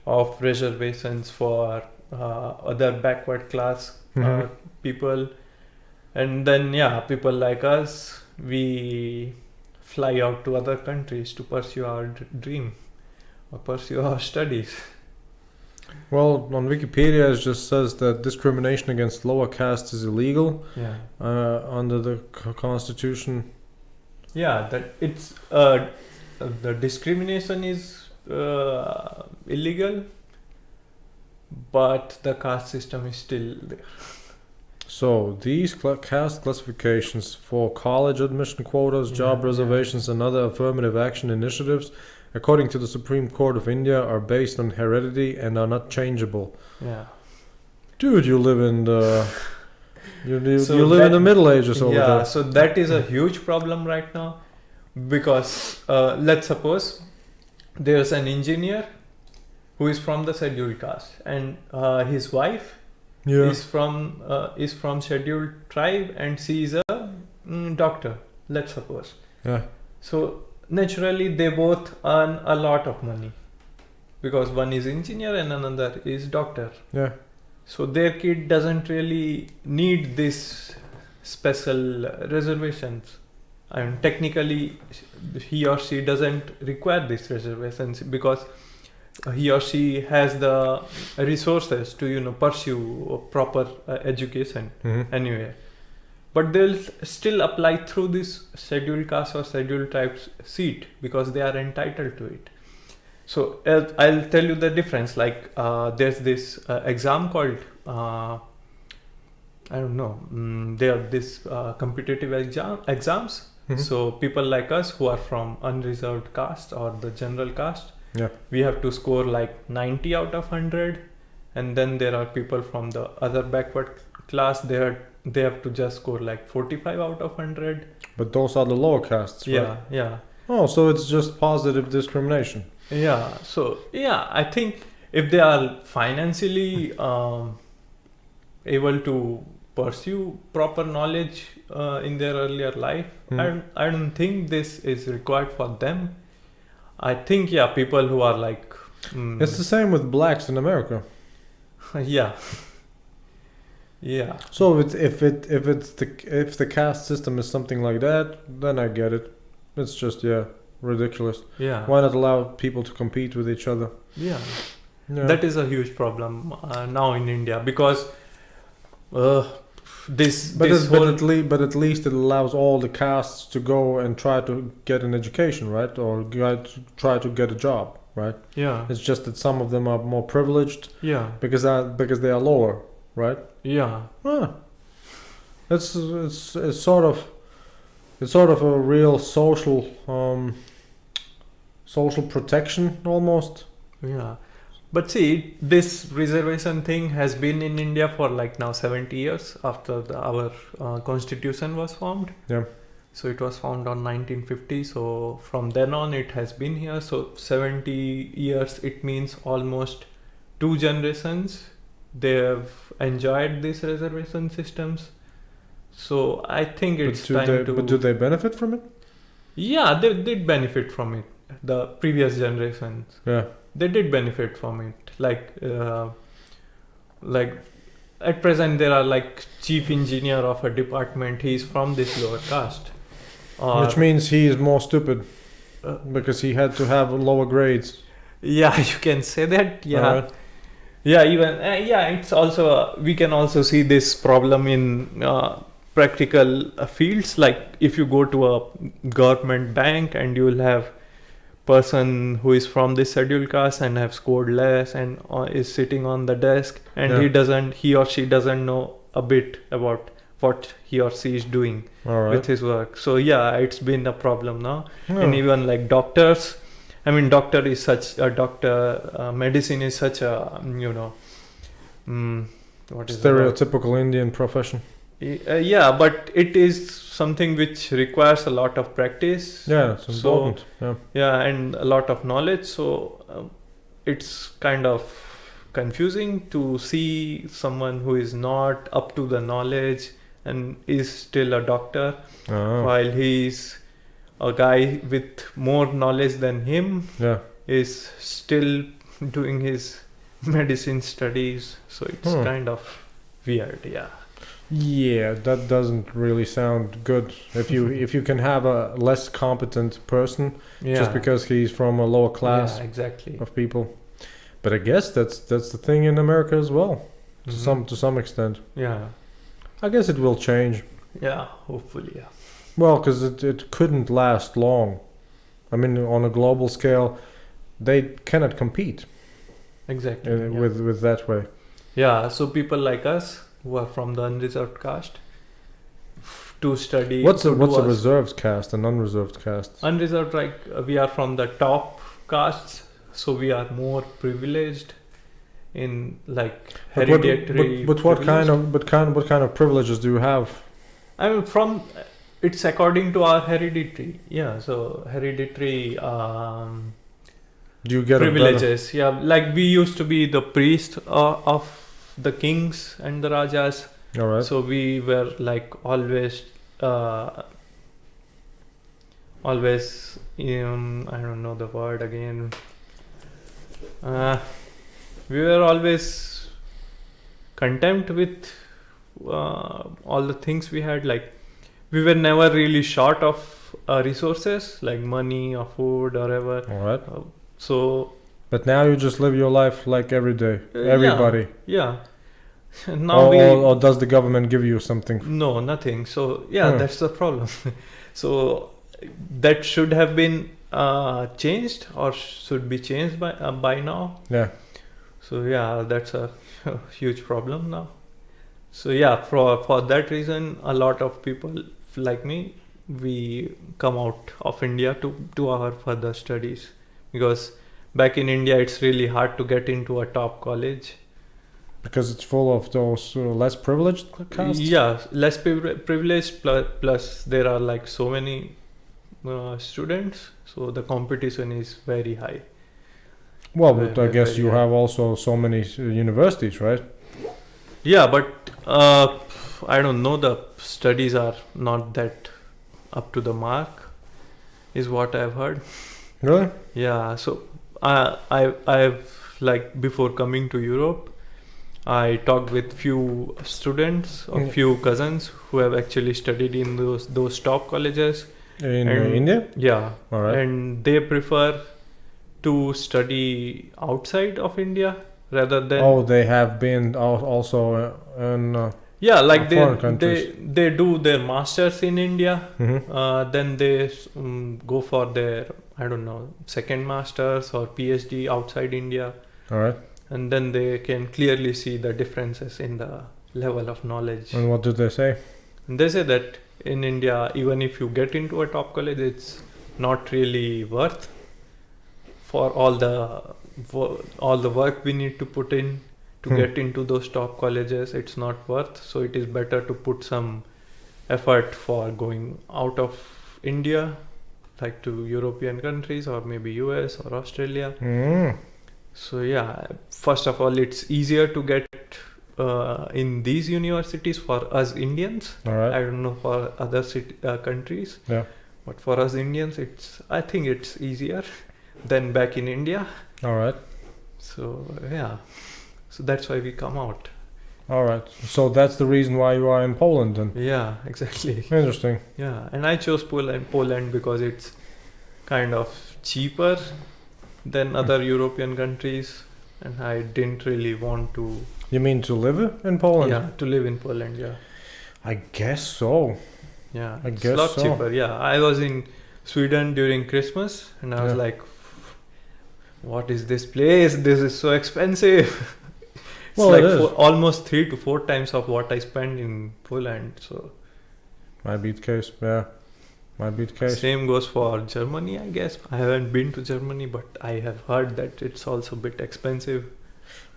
of reservations for other backward class people. And then people like us, we fly out to other countries to pursue our dream or pursue our studies. Well, on Wikipedia it just says that discrimination against lower castes is illegal under the constitution. Yeah, that it's the discrimination is illegal. but the caste system is still there. So these caste classifications for college admission quotas, job reservations, and other affirmative action initiatives, according to the Supreme Court of India, are based on heredity and are not changeable. Yeah. Dude, you live in the So you live in the Middle Ages over Yeah, there. so that is a huge problem right now, because let's suppose there's an engineer who is from the scheduled caste, and his wife Yeah. is from scheduled tribe, and she is a doctor, let's suppose. Yeah. So naturally they both earn a lot of money, because one is engineer and another is doctor. Yeah. So their kid doesn't really need this special reservations, and technically he or she doesn't require these reservations, because he or she has the resources to pursue a proper education Mm-hmm. anywhere. But they'll still apply through this scheduled caste or scheduled tribes seat, because they are entitled to it. So I'll tell you the difference. Like there's this exam called I don't know. There are this competitive exams. Mhm. So people like us who are from unreserved caste or the general caste, Yeah. we have to score like 90 out of 100, and then there are people from the other backward class. They have to just score like 45 out of 100. But those are the lower castes, right? Yeah, yeah. Oh, so it's just positive discrimination. Yeah, so I think if they are financially able to pursue proper knowledge in their earlier life, I don't think this is required for them. I think people who are like It's the same with blacks in America. yeah. So if the caste system is something like that, then I get it. It's just ridiculous. Yeah. Why not allow people to compete with each other? Yeah. Yeah. That is a huge problem now in India, because But at least it allows all the castes to go and try to get an education, right? Or try to get a job, right? yeah, It's just that some of them are more privileged yeah, because they are lower, right? yeah, It's sort of a real social protection almost. yeah. But see, this reservation thing has been in India for like now 70 years after our constitution was formed. Yeah. So it was found on 1950. So from then on, it has been here. So 70 years, it means almost 2 generations. They have enjoyed these reservation systems. So I think it's time to. But do they benefit from it? Yeah, they did benefit from it. The previous generations. Yeah. They did benefit from it. Like at present there are like chief engineer of a department. He is from this lower caste. Which means he is more stupid because he had to have lower grades. Yeah, you can say that. Yeah. Alright. Yeah, even it's also we can also see this problem in practical fields. Like if you go to a government bank and you will have person who is from this scheduled caste and have scored less and is sitting on the desk, and he or she doesn't know a bit about what he or she is doing with his work. So it's been a problem now. And even like doctors, I mean, medicine is such a what is stereotypical Indian profession. But it is something which requires a lot of practice. Yeah, it's important. And a lot of knowledge. So it's kind of confusing to see someone who is not up to the knowledge and is still a doctor, while he's a guy with more knowledge than him is still doing his medicine studies. So it's kind of weird. Yeah, that doesn't really sound good. If you can have a less competent person just because he's from a lower class of people. But I guess that's the thing in America as well, to some extent. Yeah. I guess it will change. Yeah, hopefully. Yeah. Well, because it couldn't last long. I mean, on a global scale, they cannot compete. Exactly. Yeah. with that way. Yeah, so people like us who are from the unreserved caste to study. What's to a do us- reserved caste, an unreserved caste? unreserved? Like we are from the top castes, so we are more privileged in like But hereditary. what privileged. kind of privileges do you have? I mean, it's according to our hereditary. Yeah, so hereditary Do you get a better? privileges. Yeah, like we used to be the priest of the kings and the rajas. All right. So we were like always, I don't know the word again. We were always content with all the things we had. Like we were never really short of resources like money or food or whatever. All right. So But now you just live your life like every day. Everybody. yeah. Now or does the government give you something? No, nothing. So yeah, that's the problem. So that should have been changed or should be changed by now. Yeah. So yeah, that's a huge problem now. So yeah, for that reason, a lot of people like me, we come out of India to do our further studies, because back in India it's really hard to get into a top college. Because it's full of those less privileged castes? Yeah, less privileged, plus there are like so many students, so the competition is very high. Well, but I guess very you high. have also so many universities, right? Yeah, but I don't know, the studies are not that up to the mark, is what I've heard. Really? Yeah, so I've like before coming to Europe, I talked with few students or few cousins who have actually studied in those top colleges. In And- India? Yeah, All right. and they prefer to study outside of India rather than. Oh, they have been also in. Yeah, like foreign countries. they do their masters in India, Mhm. then they go for their, I don't know, second masters or PhD outside India, All right. and then they can clearly see the differences in the level of knowledge. And what do they say? And they say that in India, even if you get into a top college, it's not really worth for all the work we need to put in to get into those top colleges. It's not worth. So it is better to put some effort for going out of India, like to European countries or maybe US or Australia. Mm. So yeah, first of all, it's easier to get in these universities for us Indians. All right. I don't know for other countries, Yeah. but for us Indians, I think it's easier than back in India. All right. So yeah, so that's why we come out. All right. So that's the reason why you are in Poland then. Yeah, exactly. Interesting. Yeah, and I chose Poland because it's kind of cheaper than other European countries, and I didn't really want to. You mean to live in Poland? Yeah, to live in Poland. Yeah. I guess so. Yeah, I it's guess a lot so. cheaper. Yeah, I was in Sweden during Christmas, and I was Yeah. like, "What is this place? This is so expensive." It's Well, like it is. almost 3 to 4 times of what I spend in Poland. So Might be the case. Yeah. Might be the case. same goes for Germany, I guess. I haven't been to Germany, but I have heard that it's also a bit expensive.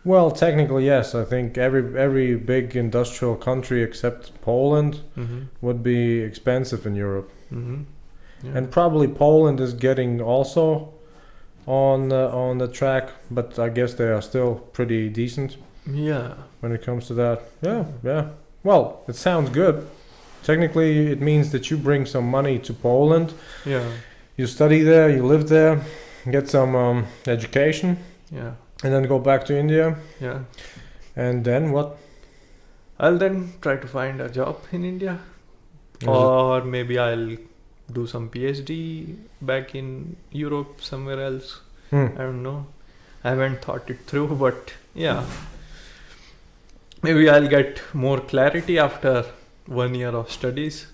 Well, technically, yes. I think every big industrial country except Poland Mm-hmm. would be expensive in Europe. Mm-hmm. Yeah. And probably Poland is getting also on the track, but I guess they are still pretty decent yeah. when it comes to that. Yeah, yeah. Well, it sounds good. Technically, it means that you bring some money to Poland. Yeah. You study there, you live there, get some education, Yeah. and then go back to India. Yeah. And then what? I'll then try to find a job in India, Is or maybe I'll do some PhD back in Europe somewhere else. Hmm. I don't know. I haven't thought it through, but yeah. Maybe I'll get more clarity after 1 year of studies.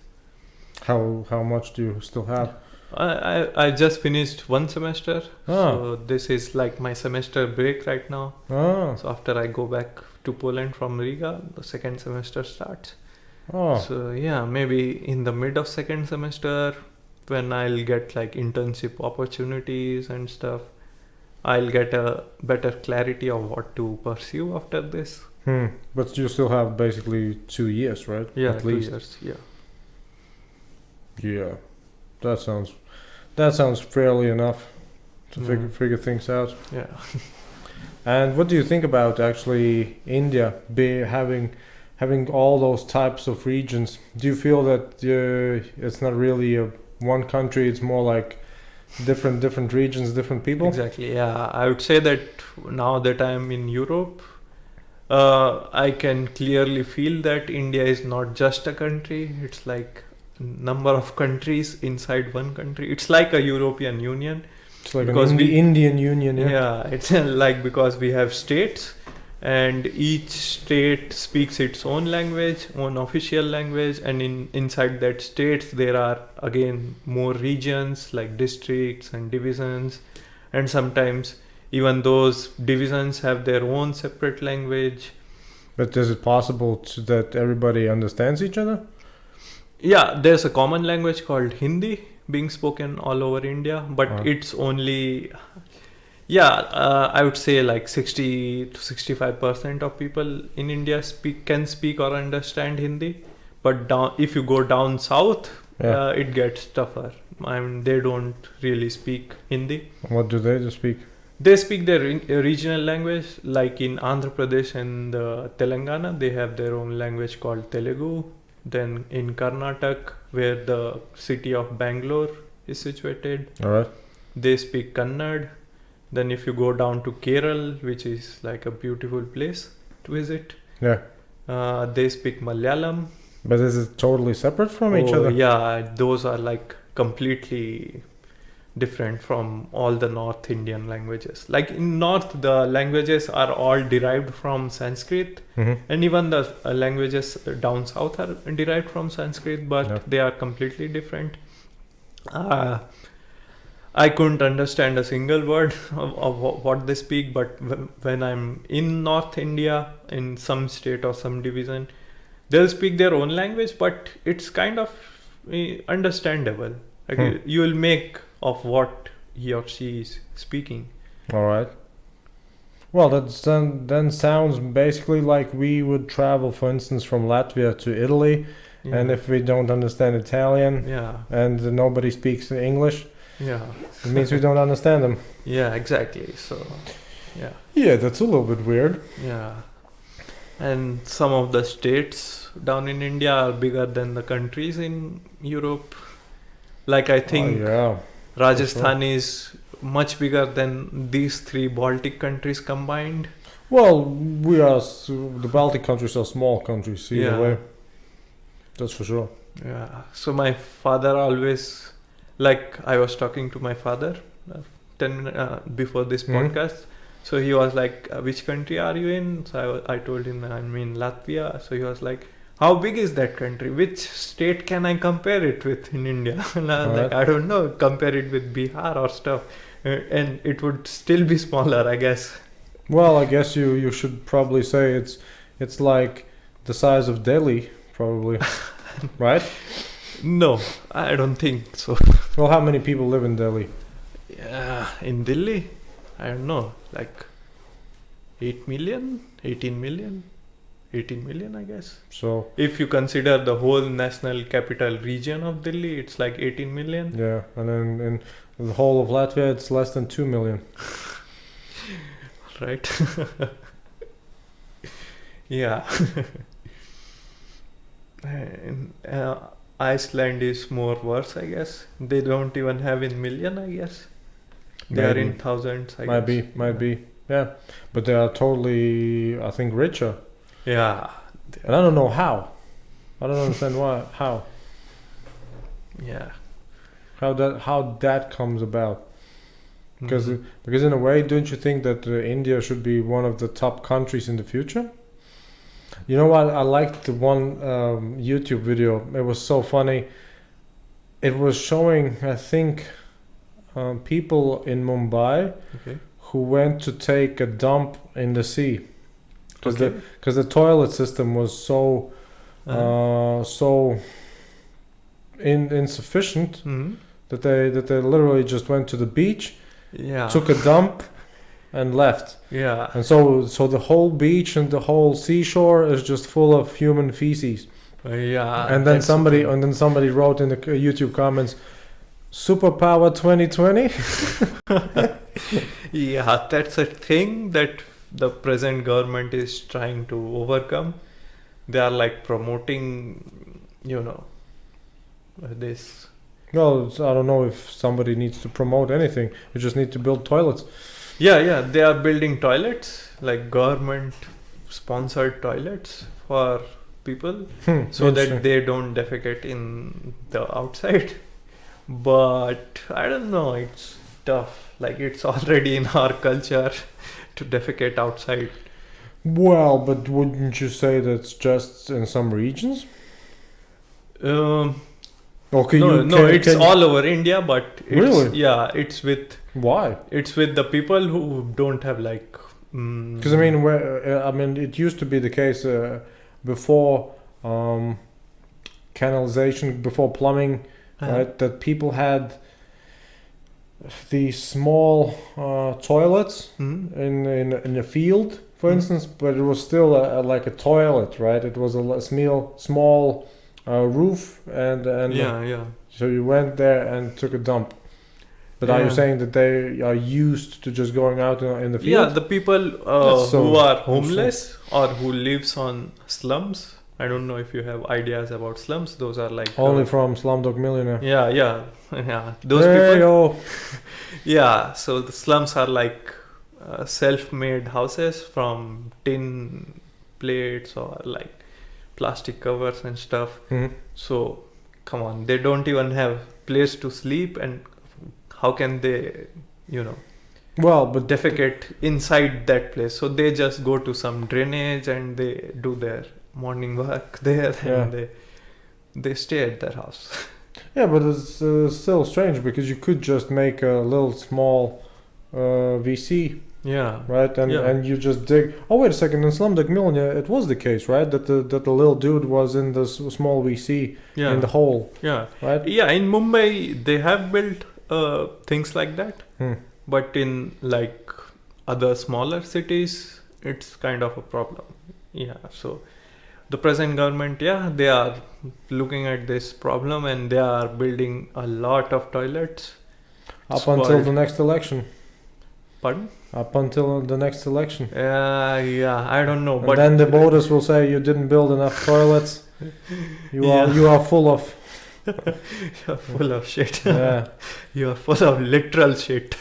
How much do you still have? I just finished one semester, Ah. so this is like my semester break right now. Ah. So after I go back to Poland from Riga, the second semester starts. Oh. So yeah, maybe in the mid of second semester, when I'll get like internship opportunities and stuff, I'll get a better clarity of what to pursue after this. But you still have basically 2 years, right? Yeah, At least. 2 years. Yeah. Yeah. That sounds fairly enough to figure things out. Yeah. And what do you think about actually India having all those types of regions? Do you feel that it's not really one country? It's more like different regions, different people. Exactly. Yeah, I would say that now that I'm in Europe, I can clearly feel that India is not just a country. It's like number of countries inside one country. It's like a European Union. It's like because an Indian Union. Yeah, it's like because we have states, and each state speaks its own language, own official language, and inside that states there are again more regions like districts and divisions, and sometimes even those divisions have their own separate language. But is it possible that everybody understands each other? Yeah, there's a common language called Hindi being spoken all over India, but it's only, I would say like 60 to 65% of people in India can speak or understand Hindi. But if you go down south, it gets tougher. I mean, they don't really speak Hindi. What do they speak? They speak their regional language, like in Andhra Pradesh and Telangana, they have their own language called Telugu. Then in Karnataka, where the city of Bangalore is situated, they speak Kannada. Then if you go down to Kerala, which is like a beautiful place to visit, they speak Malayalam. But is it totally separate from each other? Yeah, those are like completely different from all the North Indian languages. Like in North, the languages are all derived from Sanskrit, and even the languages down south are derived from Sanskrit, but they are completely different. I couldn't understand a single word of what they speak, but when I'm in North India, in some state or some division, they'll speak their own language, but it's kind of understandable. Like you will make of what he or she is speaking. All right. Well, that then sounds basically like we would travel, for instance, from Latvia to Italy, and if we don't understand Italian, and nobody speaks English, it means we don't understand them. Yeah, exactly. So, that's a little bit weird. Yeah, and some of the states down in India are bigger than the countries in Europe. Like I think Rajasthan is much bigger than these 3 Baltic countries combined. Well, the Baltic countries are small countries either way. That's for sure. Yeah. So my father always, like I was talking to my father 10 minutes before this podcast. So he was like, which country are you in? So I told him I'm in Latvia. So he was like, how big is that country? Which state can I compare it with in India? And I was like, I don't know, compare it with Bihar or stuff. And it would still be smaller, I guess. Well, I guess you should probably say it's like the size of Delhi, probably. Right? No, I don't think so. Well, how many people live in Delhi? Yeah, in Delhi? I don't know, like 8 million, 18 million. 18 million, I guess. So if you consider the whole national capital region of Delhi, it's like 18 million. Yeah, and then in the whole of Latvia, it's less than 2 million. Right. Yeah. And, Iceland is more worse, I guess. They don't even have in million, I guess. They are in thousands, I guess. Might be. Yeah, but they are totally, I think, richer. Yeah. And I don't know how. I don't understand why. How? Yeah. How that comes about? Because in a way, don't you think that India should be one of the top countries in the future? You know what? I liked the one YouTube video. It was so funny. it was showing, I think, people in Mumbai Okay. who went to take a dump in the sea because Okay. the toilet system was so so insufficient Hmm. that they literally just went to the beach, Yeah. took a dump, and left. Yeah. And so the whole beach and the whole seashore is just full of human feces. Yeah. And then that's somebody okay. wrote in the YouTube comments, "Superpower 2020." Yeah, that's a thing that the present government is trying to overcome. They are like promoting, this. Well, I don't know if somebody needs to promote anything. You just need to build toilets. Yeah, they are building toilets, like government sponsored toilets for people so that Interesting. they don't defecate in the outside. But I don't know, it's tough. Like it's already in our culture to defecate outside. Well, but wouldn't you say that's just in some regions? Um, Okay, no, it's all over India, but Really? it's with Why? the people who don't have like. Because I mean, it used to be the case before canalization, before plumbing, right? That people had these small toilets in a field, for instance, but it was still like a toilet, right? It was a small roof, and Yeah. so you went there and took a dump. But are you Yeah. saying that they are used to just going out in the field? Yeah, the people That's so who are homeless or who lives on slums. I don't know if you have ideas about slums. Those are like Only from Slumdog Millionaire. yeah. Those Hey, people. yo. Yeah, so the slums are like self-made houses from tin plates or like plastic covers and stuff. Mhm. So come on, they don't even have place to sleep, and how can they, Well, but defecate inside that place? So they just go to some drainage and they do their morning work there, and they stay at their house. yeah, but it's still strange because you could just make a little small VC, Yeah. right? And Yeah. and you just dig. Oh, wait a second. In Slumdog Millionaire, it was the case, right? That the little dude was in the small VC Yeah. in the hole, Yeah. right? Yeah, in Mumbai they have built things like that, Hmm. but in like other smaller cities, it's kind of a problem. Yeah, so the present government, they are looking at this problem and they are building a lot of toilets. Up It's until called- the next election. Pardon? Up until the next election. Yeah, I don't know, And but then the voters will say you didn't build enough toilets. Yeah. You are full of you're full of shit. yeah. You're full of literal shit.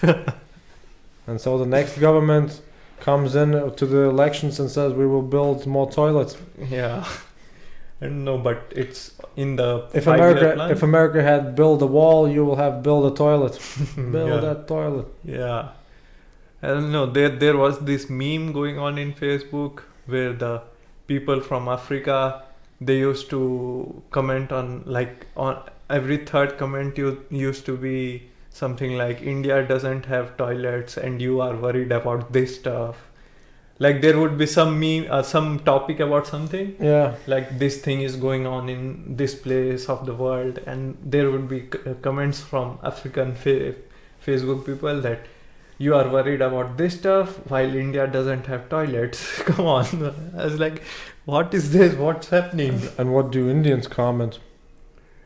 And so the next government comes in to the elections and says we will build more toilets. Yeah. I don't know, but it's in the If 5-year plan. America had built a wall, you will have built a toilet. Build Yeah. that toilet. Yeah. I don't know. There was this meme going on in Facebook where the people from Africa, they used to comment on every third comment used to be something like India doesn't have toilets and you are worried about this stuff. Like there would be some meme, some topic about something. Yeah. Like this thing is going on in this place of the world, and there would be comments from African Facebook people that you are worried about this stuff while India doesn't have toilets. Come on. I was like, what is this? What's happening? And what do Indians comment?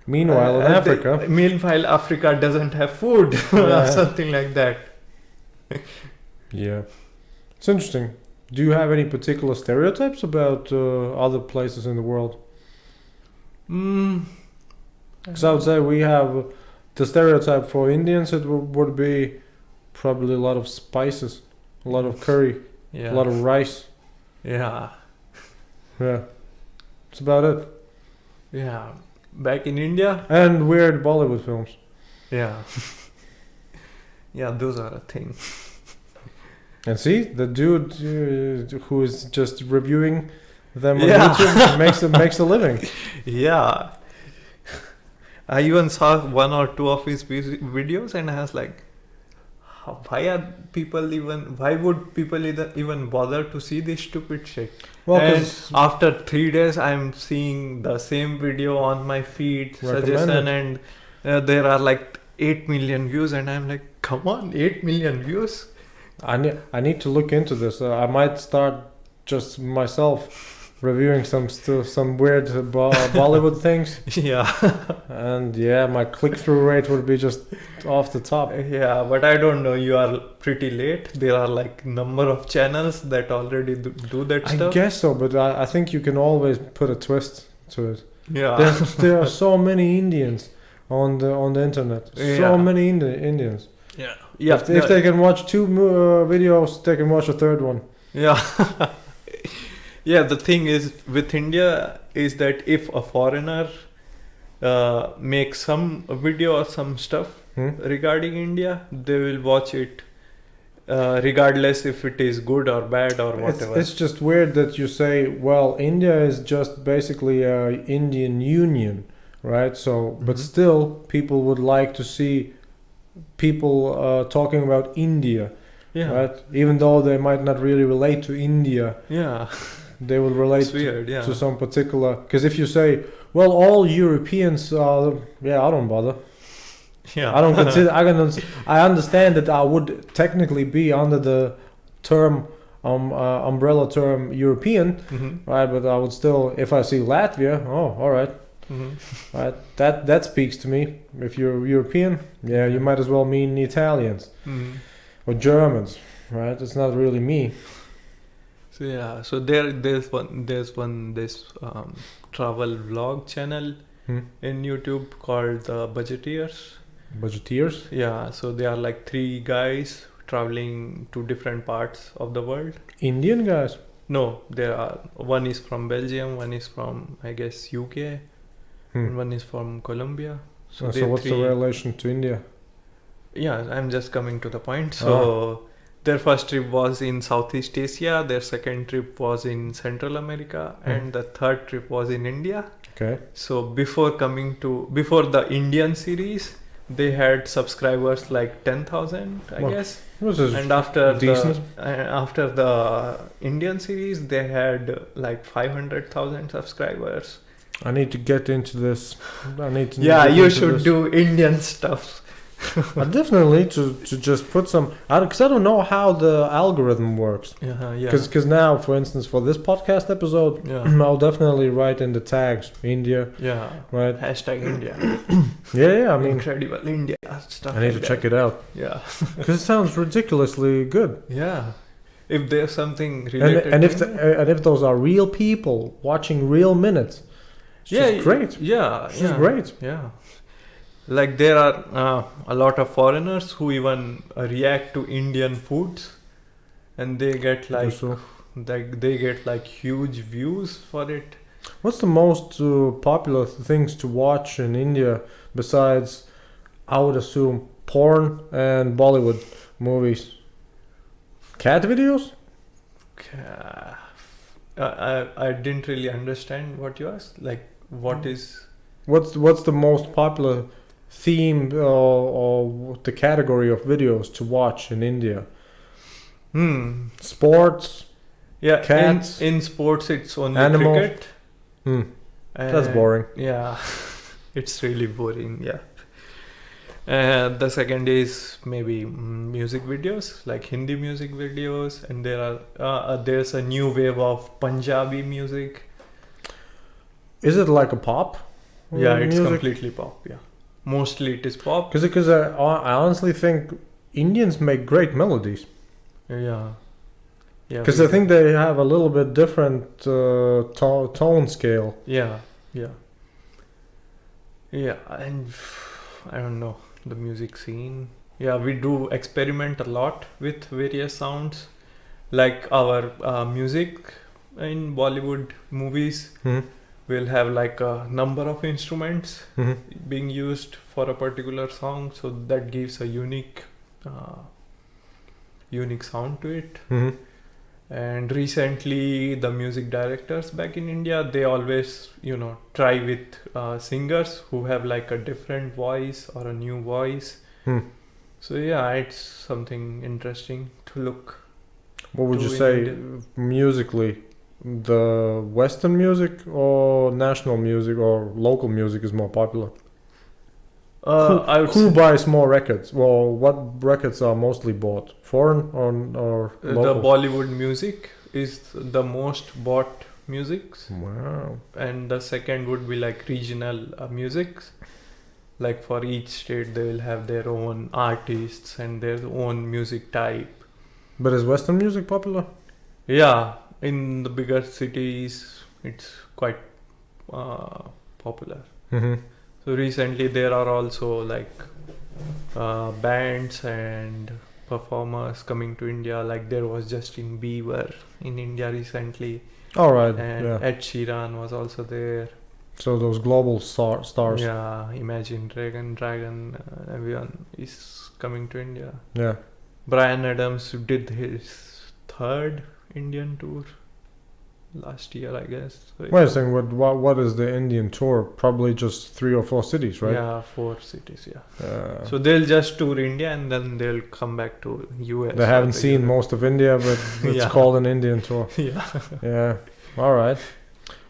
Meanwhile, in Africa. Meanwhile, Africa doesn't have food. Yeah. Or something like that. Yeah. It's interesting. Do you have any particular stereotypes about other places in the world? Because I would say we have the stereotype for Indians, it would be probably a lot of spices, a lot of curry, Yeah. a lot of rice. Yeah. Yeah. That's about it. Yeah. Back in India. And weird Bollywood films. Yeah. Yeah, those are a thing. And see, the dude who is just reviewing them on Yeah. YouTube makes a living. Yeah. I even saw one or two of his videos, and I was like, why would people even bother to see this stupid shit? Well, And 'cause after 3 days, I'm seeing the same video on my feed suggestion, and there are like 8 million views, and I'm like, come on, 8 million views. I need to look into this. I might start just myself reviewing some weird Bollywood things, Yeah. and yeah, my click-through rate would be just off the top. Yeah, but I don't know. You are pretty late. There are like number of channels that already do that I stuff. guess so, but I think you can always put a twist to it. Yeah. There are so many Indians on the internet. So Yeah. many Indians. Yeah. Yeah. If they can watch two videos, they can watch a third one. Yeah. Yeah, the thing is with India is that if a foreigner makes some video or some stuff regarding India, they will watch it regardless if it is good or bad or whatever. It's just weird that you say, well, India is just basically a Indian Union, right? So, but still, people would like to see people talking about India, Yeah. right? Even though they might not really relate to India. Yeah. They will relate It's weird, yeah. to some particular. Because if you say, well, all Europeans are, yeah, I don't bother. Yeah. I don't consider. I understand that I would technically be under the term, umbrella term European, right? But I would still, if I see Latvia, oh, all right, right. That speaks to me. If you're European, yeah, you might as well mean Italians or Germans, right? It's not really me. So yeah, so there's this travel vlog channel in YouTube called the Budgeteers. Budgeteers? Yeah, so they are like 3 guys traveling to different parts of the world. Indian guys? No, there are one is from Belgium, one is from I guess UK, and one is from Colombia. So what's the relation to India? Yeah, I'm just coming to the point. So their first trip was in Southeast Asia, their second trip was in Central America, and the third trip was in India. Okay. So before the Indian series, they had subscribers like 10,000, I guess. And after the Indian series, they had like 500,000 subscribers. I need to get into this. Yeah, you should do Indian stuff. I definitely need to just put some, because I don't know how the algorithm works. Yeah. Because now, for instance, for this podcast episode, I'll definitely write in the tags India. Yeah. Right. Hashtag India. Yeah. I mean, incredible India stuff. I need to check it out. Yeah. Because it sounds ridiculously good. Yeah. If there's something related, and if those are real people watching real minutes, it's just great. Yeah. It's just great. Yeah. Like there are a lot of foreigners who even react to Indian foods, and they get like huge views for it. What's the most popular things to watch in India besides, I would assume, porn and Bollywood movies? Cat videos? I didn't really understand what you asked. Like, what is? What's the most popular theme or the category of videos to watch in India? Sports. Yeah, cats. In sports, it's only animals. Cricket. That's boring. Yeah, it's really boring. Yeah. The second is maybe music videos, like Hindi music videos, and there's a new wave of Punjabi music. Is it like a pop? Yeah, it's music? completely pop. Yeah, mostly it is pop. Because I honestly think Indians make great melodies. Yeah. Because I think they have a little bit different tone scale. Yeah. And I don't know, the music scene. Yeah, we do experiment a lot with various sounds. Like our music in Bollywood movies will have like a number of instruments being used for a particular song, so that gives a unique sound to it. And recently, the music directors back in India, they always, try with singers who have like a different voice or a new voice. So yeah, it's something interesting to look. What would to you in say India. musically? The Western music or national music or local music is more popular? I would Who say buys more records? Well, what records are mostly bought? Foreign or the local? Bollywood music is the most bought musics, Wow. and the second would be like regional musics. Like for each state, they will have their own artists and their own music type. But is Western music popular? Yeah, in the bigger cities, it's quite popular. Mm-hmm. So recently, there are also like bands and performers coming to India. Like there was Justin Bieber in India recently, All right. and Yeah. Ed Sheeran was also there. So those global stars. Yeah, Imagine Dragon, everyone is coming to India. Yeah. Brian Adams did his third Indian tour last year, I guess. So Wait a second. What is the Indian tour? Probably just 3 or 4 cities, right? Yeah, 4 cities. Yeah. So So they'll just tour India and then they'll come back to US. they haven't seen most of India, but it's Yeah. called an Indian tour. Yeah. Yeah. All right.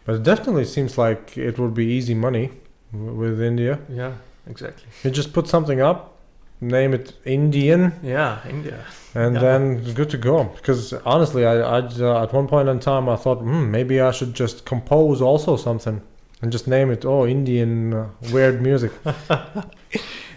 But it definitely seems like it would be easy money with India. Yeah, exactly. You just put something up, name it Indian, Yeah, India. and Yeah. then it's good to go. Because honestly, I at one point in time I thought, maybe I should just compose also something and just name it, Indian weird music.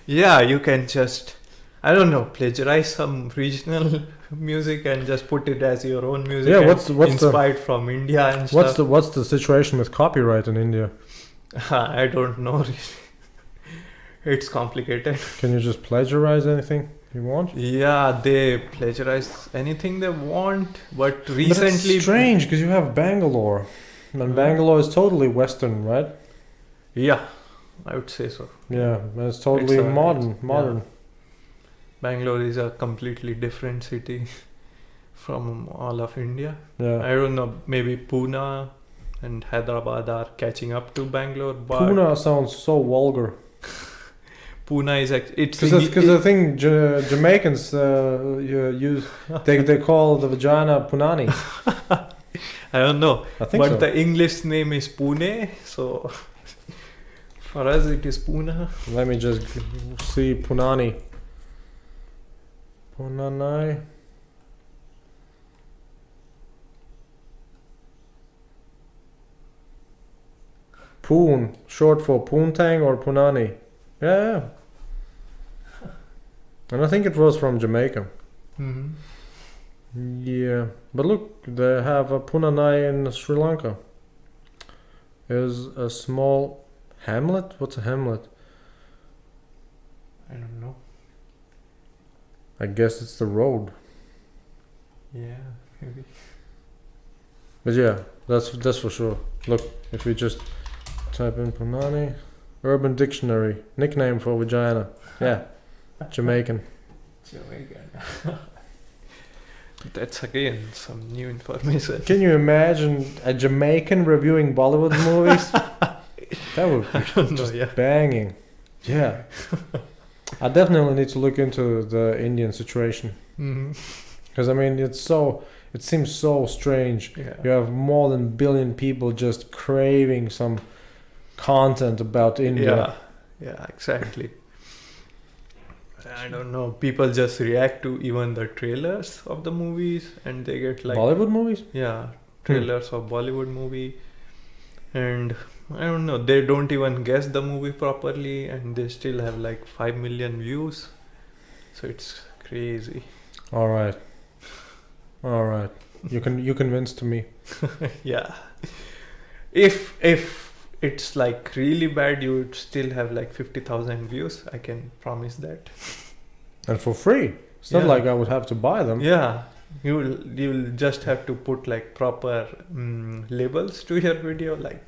Yeah, you can just, I don't know, plagiarize some regional music and just put it as your own music. Yeah, and what's the- inspired from India and stuff. What's the situation with copyright in India? I don't know. Really. It's complicated. Can you just plagiarize anything you want? Yeah, they plagiarize anything they want, but But recently. it's strange because you have Bangalore, and Bangalore is totally Western, right? Yeah, I would say so. Yeah, and it's totally It's a- modern. Bangalore is a completely different city from all of India. Yeah. I don't know, maybe Pune and Hyderabad are catching up to Bangalore, but Pune sounds so vulgar. Pune is it's Because I think Jamaicans use they call the vagina punani. I don't know, I think but so. the English name is Pune, so for us it is Pune. Let me just see punani. Punanai. Poon, short for poontang or punani. Yeah. And I think it was from Jamaica. Mm-hmm. Yeah, but look, they have a Punanai in Sri Lanka. Is a small hamlet? What's a hamlet? I don't know. I guess it's the road. Yeah, maybe. But yeah, that's for sure. Look, if we just type in Punani, Urban Dictionary, nickname for vagina. Yeah, Jamaican. Jamaican. That's again some new information. Can you imagine a Jamaican reviewing Bollywood movies? That would be I don't know, just yeah. banging. Yeah. I definitely need to look into the Indian situation. Mm-hmm. Because I mean, it seems so strange. Yeah. You have more than 1 billion people just craving some content about India. Yeah, exactly. I don't know. People just react to even the trailers of the movies, and they get like Bollywood movies? yeah, trailers of Bollywood movie, and I don't know. They don't even guess the movie properly, and they still have like 5 million views. So it's crazy. All right. You convinced me. Yeah. If it's like really bad, you would still have like 50,000 views. I can promise that. And for free. It's not Yeah. like I would have to buy them. Yeah, you'll just have to put like proper labels to your video. Like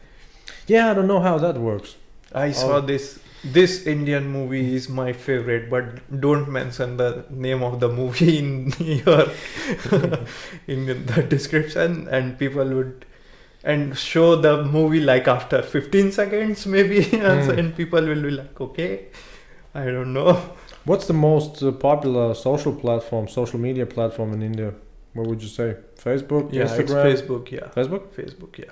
Yeah, I don't know how that works. I saw this this Indian movie is my favorite, but don't mention the name of the movie in your in the description, and people would and show the movie like after 15 seconds maybe, and people will be like, okay, I don't know. What's the most popular social media platform in India? What would you say? Facebook, Yeah, Instagram? it's Facebook. Yeah, Facebook? Facebook. Yeah.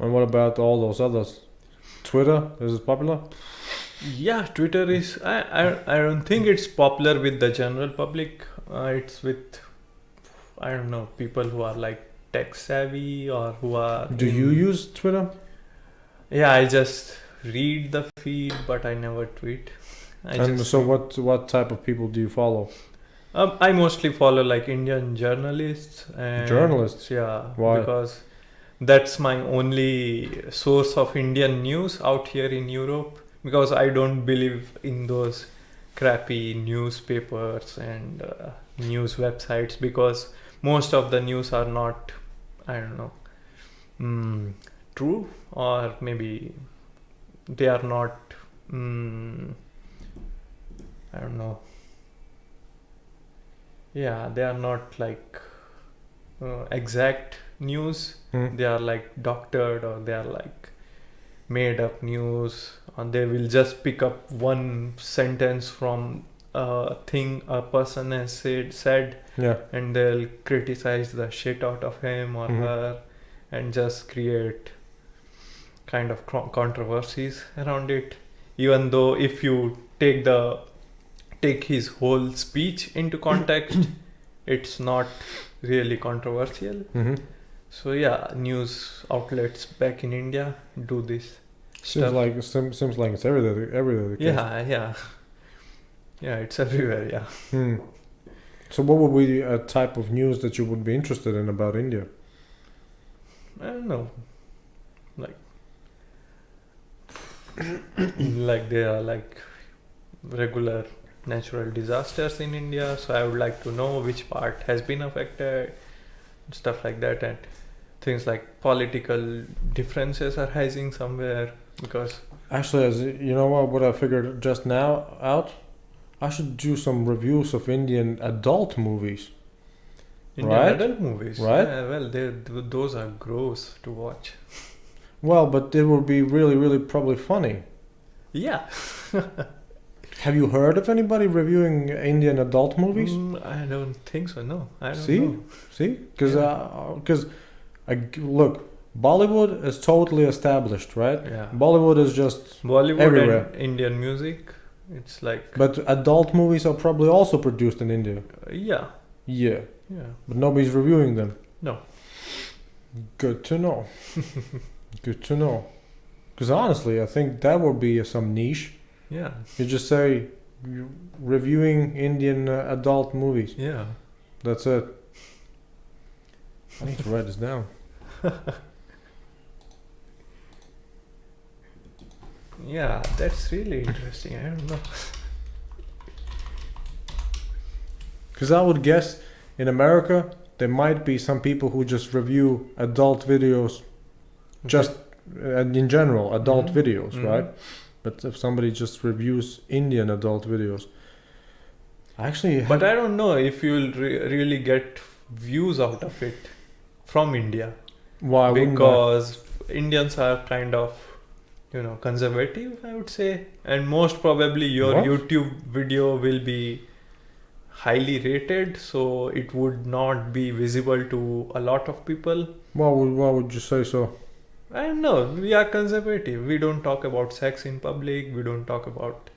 And what about all those others? Twitter, is it popular? Yeah, Twitter is. I don't think it's popular with the general public. It's with, I don't know, people who are like tech savvy or who are. Do you use Twitter? Yeah, I just read the feed, but I never tweet. So what type of people do you follow? I mostly follow like Indian journalists. And Journalists? Yeah. Why? Because that's my only source of Indian news out here in Europe. Because I don't believe in those crappy newspapers and news websites, because most of the news are not, I don't know, true, or maybe they are not, I don't know. Yeah, they are not like exact news. They are like doctored, or they are like made up news, and they will just pick up one sentence from a thing a person has said, Yeah. and they'll criticize the shit out of him or her, and just create kind of controversies around it. Even though if you take his whole speech into context, it's not really controversial. So yeah, news outlets back in India do this Seems stuff. like it's everywhere the case. Yeah, it's everywhere. Yeah. So what would be a type of news that you would be interested in about India? I don't know, like there are like regular natural disasters in India, so I would like to know which part has been affected, stuff like that, and things like political differences are rising somewhere. Because Actually, as you know what I figured just now out? I should do some reviews of Indian adult movies. Indian Right? adult movies, Right? yeah, well, those are gross to watch. Well, but it would be really, really probably funny. Yeah. Have you heard of anybody reviewing Indian adult movies? I don't think so. No, I don't See? know. See? Because look, Bollywood is totally established, right? Yeah. Bollywood is just Bollywood everywhere. and Indian music, it's like But adult movies are probably also produced in India. yeah, Yeah. yeah. But nobody's reviewing them. No. Good to know. Good to know. Because honestly, I think that would be some niche. Yeah. You just say reviewing Indian adult movies. Yeah. That's it. I need to write this down. Yeah, that's really interesting. I don't know. Because I would guess in America there might be some people who just review adult videos, just in general adult videos, right? But if somebody just reviews Indian adult videos, But I don't know if you'll really get views out of it from India, why wouldn't I? because Indians are kind of, conservative, I would say, and most probably your What? YouTube video will be highly rated, so it would not be visible to a lot of people. Why would you say so? I don't know. We are conservative. We don't talk about sex in public. We don't talk about.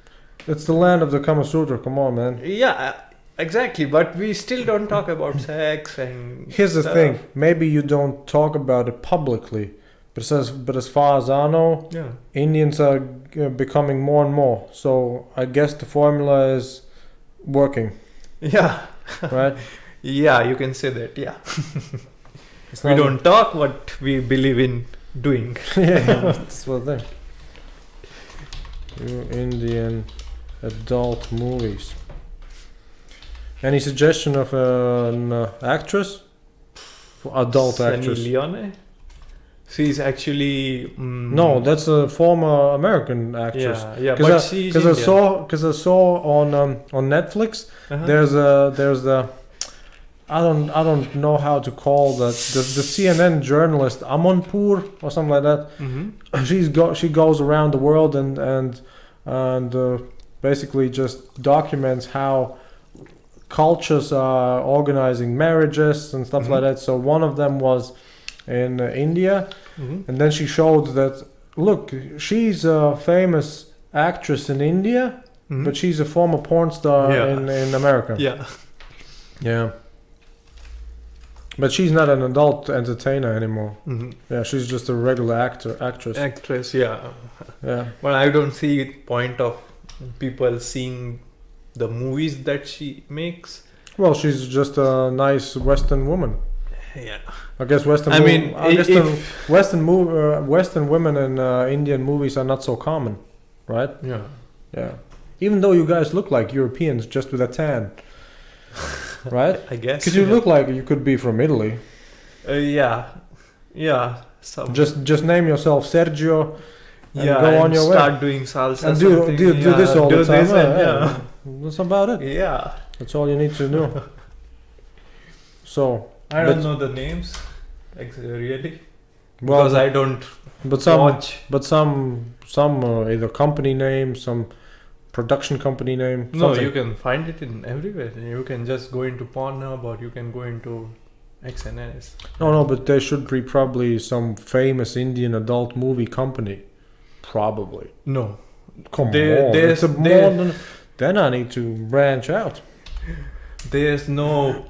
It's the land of the Kama Sutra. Come on, man. Yeah, exactly. But we still don't talk about sex and. Here's the stuff. thing. Maybe you don't talk about it publicly, but as far as I know, Yeah. Indians are becoming more and more. So I guess the formula is working, Yeah. right? Yeah, you can say that. Yeah. It's We not- don't talk what we believe in doing. Yeah, that's the thing. Indian adult movies. Any suggestion of an actress? For adult Sunny actress. Leone. She's actually No, that's a former American actress. yeah, but she's Indian. Because I saw on Netflix. Uh-huh. There's the I don't know how to call that, the CNN journalist Amonpour or something like that. Mm-hmm. She goes around the world and basically just documents how cultures are organizing marriages and stuff like that. So one of them was in India, and then she showed that, look, she's a famous actress in India, but she's a former porn star in America. Yeah. But she's not an adult entertainer anymore. Yeah, she's just a regular actress. Yeah. But I don't see point of people seeing the movies that she makes. Well, she's just a nice Western woman. Yeah. I guess Western women in Indian movies are not so common, right? Yeah. Even though you guys look like Europeans, just with a tan, right? I guess. Because you look like you could be from Italy. Yeah. Just name yourself Sergio. And go on your way. Start doing salsa. And do this all the time. That's about it. Yeah. That's all you need to do. So I don't know the names, really, well, because I don't watch. But some either company name, some production company name. No, you can find it in everywhere. You can just go into Pornhub or you can go into XNS. No, but there should be probably some famous Indian adult movie company. Probably. No. Come on. Then I need to branch out. There's no,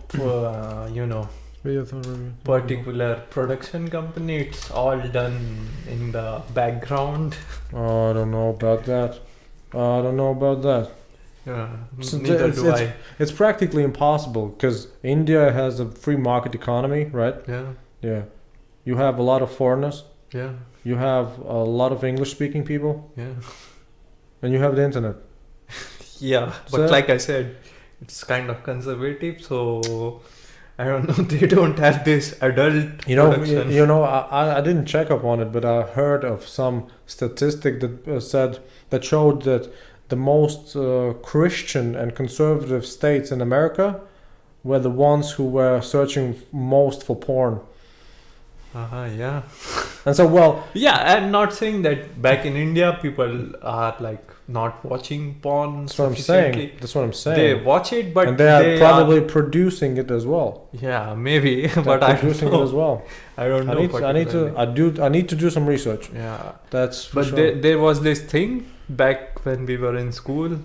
particular production company. It's all done in the background. Oh, I don't know about that. Yeah, neither do I. It's practically impossible because India has a free market economy, right? Yeah. You have a lot of foreigners. Yeah. You have a lot of English-speaking people. Yeah. And you have the internet. Yeah, but like I said, it's kind of conservative, so I don't know. They don't have this adult production. I didn't check up on it, but I heard of some statistic that showed that the most Christian and conservative states in America were the ones who were searching most for porn. Yeah. And so, yeah, I'm not saying that back in India people are like not watching porn. That's what I'm saying. They watch it, but and they are probably producing it as well. Yeah, maybe, but I don't know. It as well. I don't know. I need to do some research. Yeah, that's. But sure. there was this thing back when we were in school.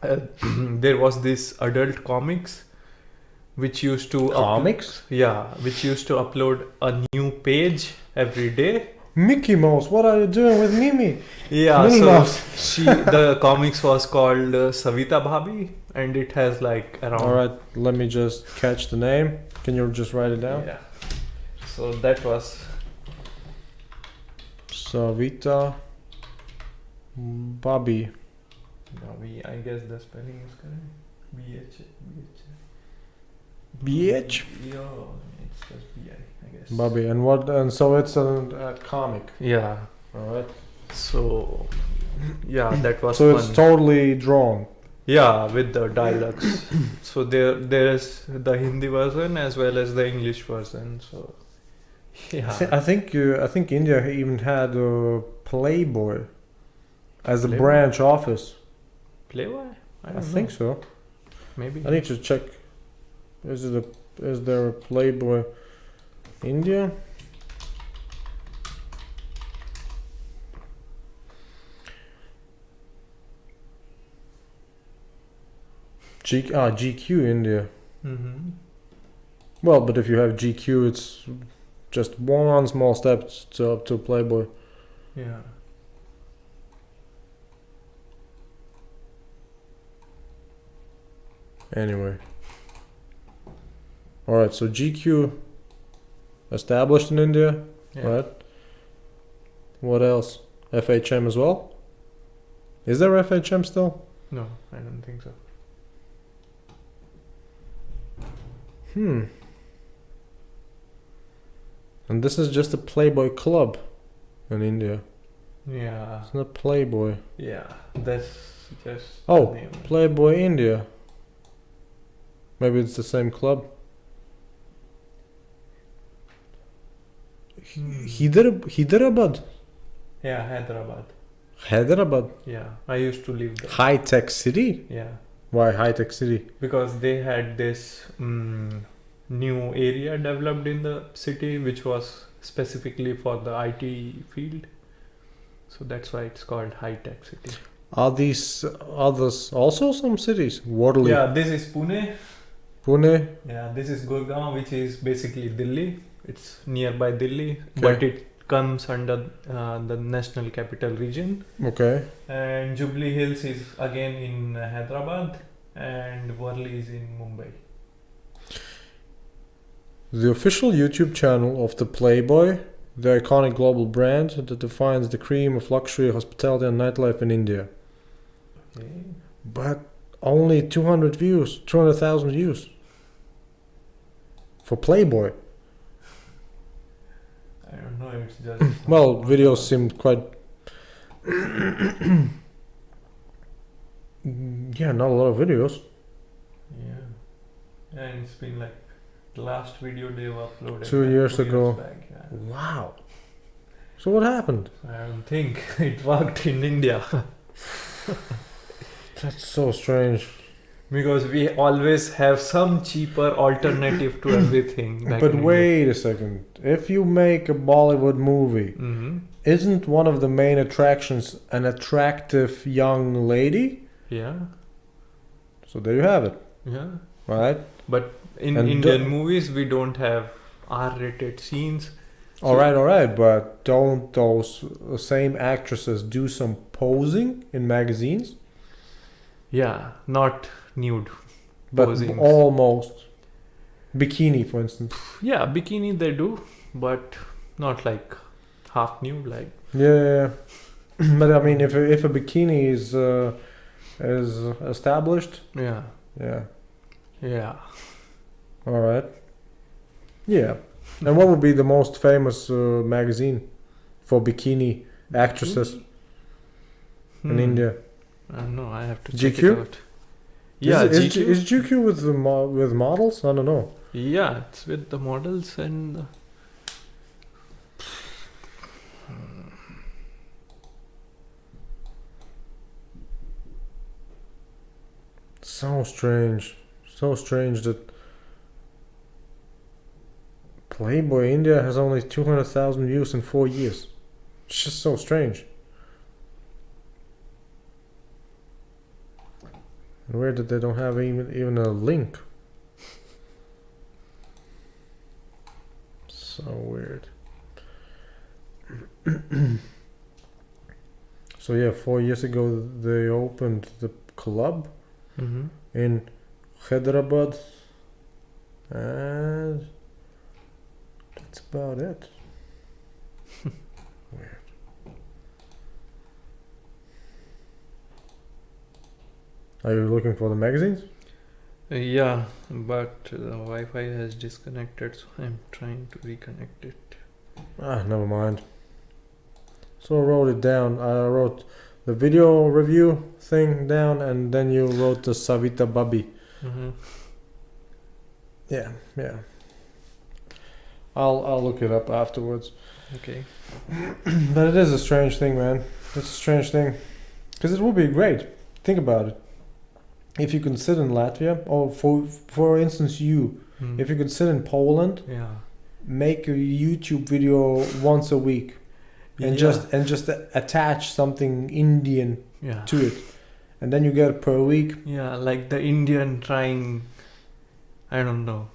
There was this adult comics. Which used to which used to upload a new page every day. Mickey Mouse, what are you doing with Mimi? Yeah, Minnie Mouse. The comics was called Savita Bhabi, and it has like around. All right, let me just catch the name. Can you just write it down? Yeah. So that was Savita Bhabi. Bhabi, I guess the spelling is correct. BH. BH? Yeah, it's just BI, I guess. Bobby, and so it's a comic. Yeah. Alright. So, yeah, that was so fun. It's totally drawn. Yeah, with the dialogues. So there's the Hindi version as well as the English version. So, yeah. I think India even had a Playboy as a branch office. Playboy? I think so. Maybe. I need to check. Is there a Playboy India? GQ India. Mm-hmm. Well, but if you have GQ, it's just one small step to Playboy. Yeah. Anyway. Alright, so GQ established in India, right? What else? FHM as well? Is there FHM still? No, I don't think so. And this is just a Playboy club in India. Yeah. It's not Playboy. Yeah. That's just Oh, the name. Playboy India. Maybe it's the same club. Hyderabad. Yeah, Hyderabad. Hyderabad. Yeah. I used to live there. High tech city. Yeah. Why high tech city? Because they had this new area developed in the city which was specifically for the IT field. So that's why it's called high tech city. Are these others also some cities? Waterloo, Yeah, this is Pune. Pune. Yeah, this is Gurgaon, which is basically Delhi. It's nearby Delhi, Okay. but it comes under the National Capital Region. Okay. And Jubilee Hills is again in Hyderabad, and Worli is in Mumbai. The official YouTube channel of the Playboy, the iconic global brand that defines the cream of luxury, hospitality, and nightlife in India. Okay. But only 200 views, 200,000 views for Playboy. I don't know. It's just Well, videos seemed quite. Yeah, not a lot of videos. Yeah, and it's been like the last video they've uploaded 2 years 2 ago. back, yeah. Wow. So what happened? I don't think it worked in India That's so strange. because we always have some cheaper alternative to everything. But wait a second. If you make a Bollywood movie, Mm-hmm. isn't one of the main attractions an attractive young lady? Yeah, So there you have it, yeah. right? But in And Indian movies, we don't have R-rated scenes. All right. But don't those same actresses do some posing in magazines? Yeah, not nude. But Posings. almost. Bikini, for instance. Yeah, bikini they do, but not like half nude. Like Yeah. But I mean, if a bikini is established, yeah, yeah. All right. Yeah. And what would be the most famous magazine for bikini actresses in India? I don't know. I have to check GQ? it out. Yeah, is GQ. is GQ with the with models? I don't know. Yeah, it's with the models and. So strange that Playboy India has only 200,000 views in 4 years. It's just so strange. And weird that they don't have even a link. So weird. So yeah, 4 years ago they opened the club Mm-hmm. in Hyderabad, and that's about it. Weird. Are you looking for the magazines? Yeah, but the Wi-Fi has disconnected, so I'm trying to reconnect it. Never mind. So I wrote it down. I wrote the video review thing down, and then you wrote the Savita Babi. Mm-hmm. Yeah. I'll look it up afterwards. Okay. But it is a strange thing, man. It's a strange thing. Because it would be great. Think about it. If you can sit in Latvia, or for instance if you could sit in Poland, Yeah. make a YouTube video once a week, and just attach something Indian Yeah. to it, and then you get it per week. Yeah, like the Indian trying, I don't know,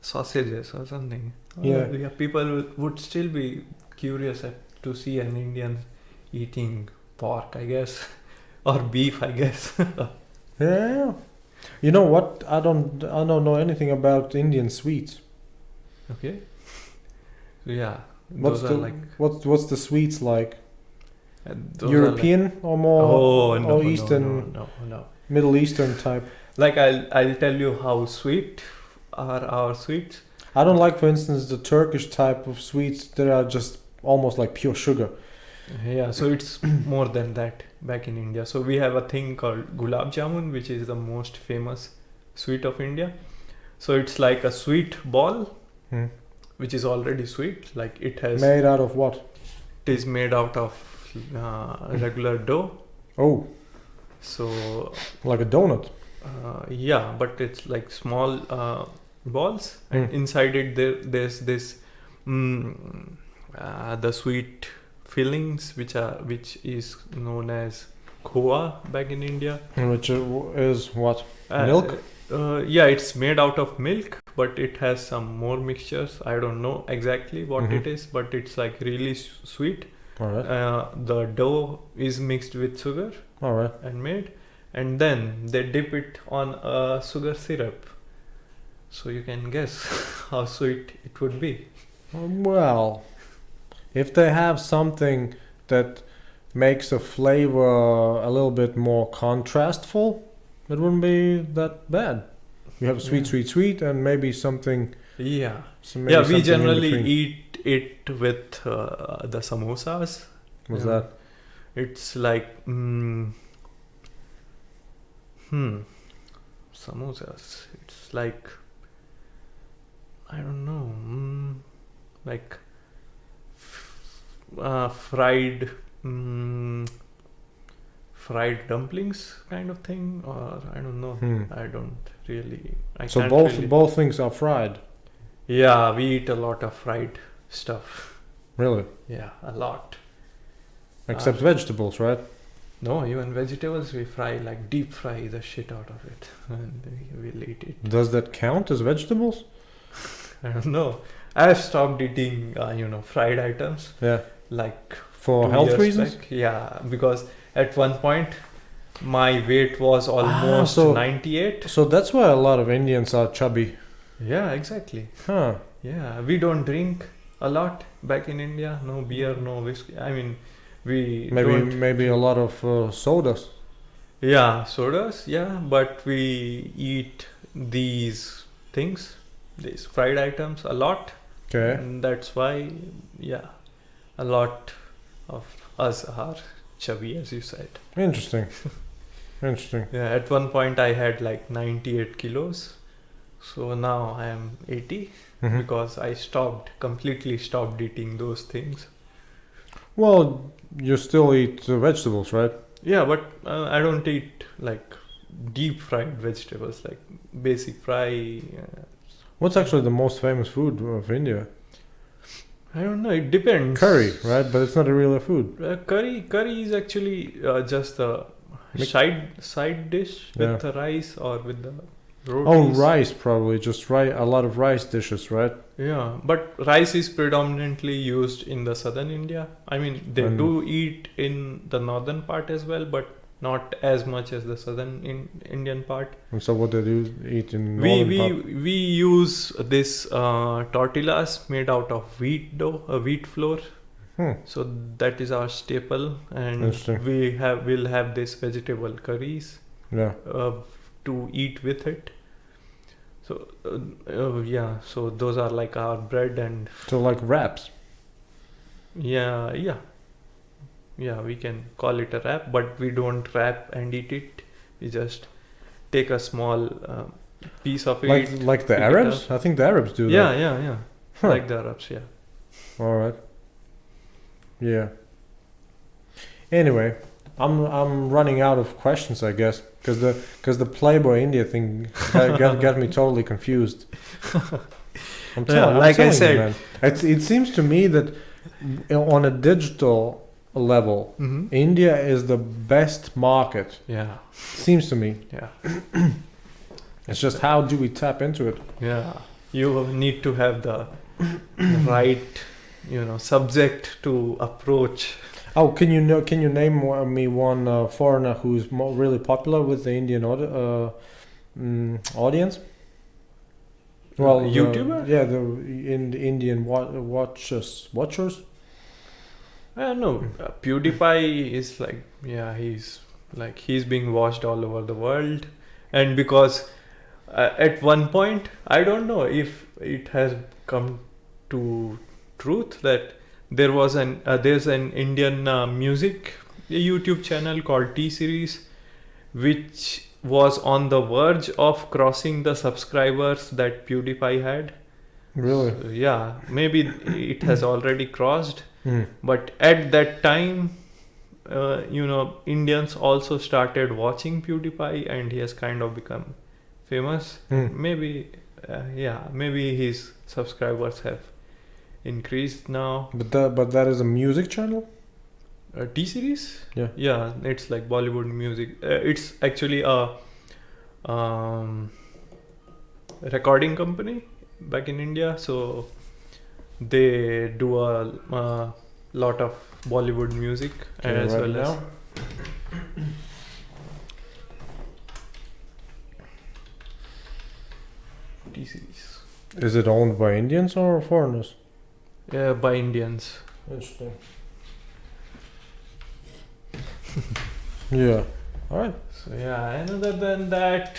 sausages or something. Yeah. People would still be curious to see an Indian eating pork, I guess, or beef, I guess. Yeah. You know what? I don't know anything about Indian sweets. Okay. So yeah, What's those the are like what's the sweets like? those European or more or Eastern, no. Middle Eastern type? Like I'll tell you how sweet are our sweets. I don't like, for instance, the Turkish type of sweets that are just almost like pure sugar. Yeah, so it's more than that back in India. So we have a thing called gulab jamun, which is the most famous sweet of India. So it's like a sweet ball, Hmm. which is already sweet. Like it has, Made out of what? it is made out of regular dough. Oh, So like a donut. yeah, but it's like small balls, and inside it there's this the sweet fillings, which is known as khoa back in India. Which is what? Uh, Milk? Yeah, it's made out of milk, but it has some more mixtures. I don't know exactly what it is, but it's like really sweet. All right. The dough is mixed with sugar All right. and made, and then they dip it on a sugar syrup. So you can guess how sweet it would be. Well, if they have something that makes a flavor a little bit more contrastful, it wouldn't be that bad. You have sweet, Yeah. sweet, sweet, and maybe something. Yeah. Maybe Yeah, we something in generally between. eat it with the samosas. What's Yeah. that? It's like samosas. It's like, I don't know, like fried fried dumplings kind of thing, or I don't know. I don't really. I So can't both really- both things are fried. Yeah, we eat a lot of fried stuff. Really? Yeah, a lot. Except vegetables, right? No, even vegetables we fry, like deep fry the shit out of it, and we'll eat it. Does that count as vegetables? I don't know. I've stopped eating, fried items. Yeah. Like For 2 health years reasons? back. Yeah, because at one point my weight was almost so- 98. So that's why a lot of Indians are chubby. Yeah, exactly. Huh. Yeah, we don't drink a lot back in India. No beer, no whiskey. I mean, we don't. Maybe a lot of sodas. Yeah, sodas. Yeah, but we eat these things, these fried items a lot. Okay. And that's why, yeah, a lot of us are chubby, as you said. Interesting. Interesting. Yeah, at one point I had like 98 kilos. So now I am 80 Mhm. because I completely stopped eating those things. Well, you still eat vegetables, right? Yeah, but I don't eat like deep fried vegetables, like basic fry. What's actually the most famous food of India? I don't know, it depends. Curry, right? But it's not a real food. Curry is actually just a Mix- side dish with the rice or with the rotis. Oh, rice probably. Just a lot of rice dishes, right? Yeah, but rice is predominantly used in the southern India. I mean, they And- do eat in the northern part as well, but not as much as the southern Indian part. And so what they do eat in We northern part? we use this tortillas made out of wheat dough, wheat flour. So that is our staple, and Interesting. we'll have this vegetable curries Yeah. to eat with it. So yeah, so those are like our bread and So like wraps. yeah, we can call it a wrap, but we don't wrap and eat it. We just take a small piece of it. Like the pick it Arabs? I think the Arabs do Yeah, that. yeah. Huh. Like the Arabs, yeah. All right. Yeah. Anyway, I'm running out of questions, I guess, because the Playboy India thing got me totally confused. I'm Like I telling said. you, man. It seems to me that on a digital level, Mm-hmm. India is the best market. Yeah, Seems to me. yeah, It's just how do we tap into it? yeah. You need to have the right, subject to approach. Oh, can you name me one foreigner who's really popular with the Indian audience? Well, YouTuber? Yeah, the Indian watchers. I don't know. PewDiePie is like, he's being watched all over the world, and because at one point, I don't know if it has come to truth that there's an Indian music YouTube channel called T Series, which was on the verge of crossing the subscribers that PewDiePie had. Really? So, yeah, maybe it has already crossed, Mm. but at that time, Indians also started watching PewDiePie, and he has kind of become famous. Mm. Maybe his subscribers have increased now. But that is a music channel? T Series? Yeah. Yeah, it's like Bollywood music. It's actually a recording company back in India, so they do a lot of Bollywood music as right well now? as T Series. Is it owned by Indians or foreigners? Yeah, by Indians. Interesting. Yeah. All right. So yeah, and other than that,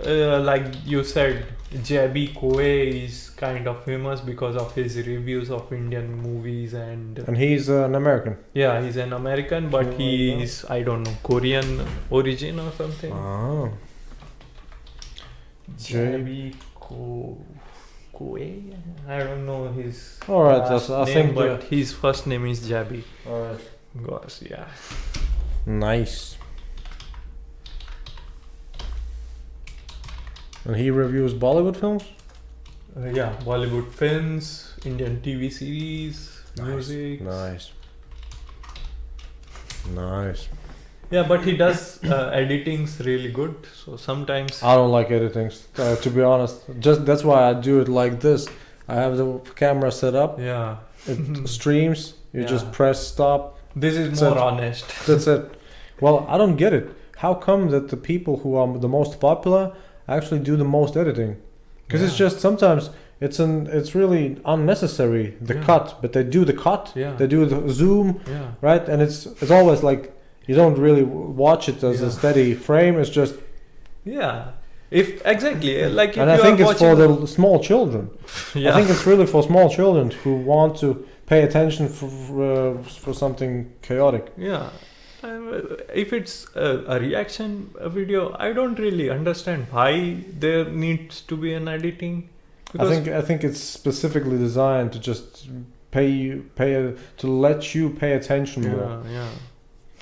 like you said, Jabi Koe is kind of famous because of his reviews of Indian movies, and And he's an American. yeah, he's an American, but Oh, he's, I don't know, Korean origin or something. Ah. Jabi Koe. I don't know his All right. last I name, think. but his first name is Jabi. All right. Gosh, yeah. Nice. And he reviews Bollywood films. Yeah, Bollywood films, Indian TV series, music. Nice. Nice. Yeah, but he does editing's really good. So sometimes. I don't like editing, to be honest. Just that's why I do it like this. I have the camera set up. Yeah. It streams. You Yeah. just press stop. This is That's more it. honest. That's it. Well, I don't get it. How come that the people who are the most popular actually do the most editing? Because it's Yeah. just sometimes it's really unnecessary, the Yeah. cut, but they do the cut. Yeah. They do the zoom, Yeah. right? And it's always like you don't really watch it as Yeah. a steady frame. It's just Yeah. If exactly like if and you I think are it's for watching, the small children. yeah. I think it's really for small children who want to pay attention for something chaotic. Yeah. If it's a reaction video, I don't really understand why there needs to be an editing. I think it's specifically designed to just to let you pay attention more. Yeah.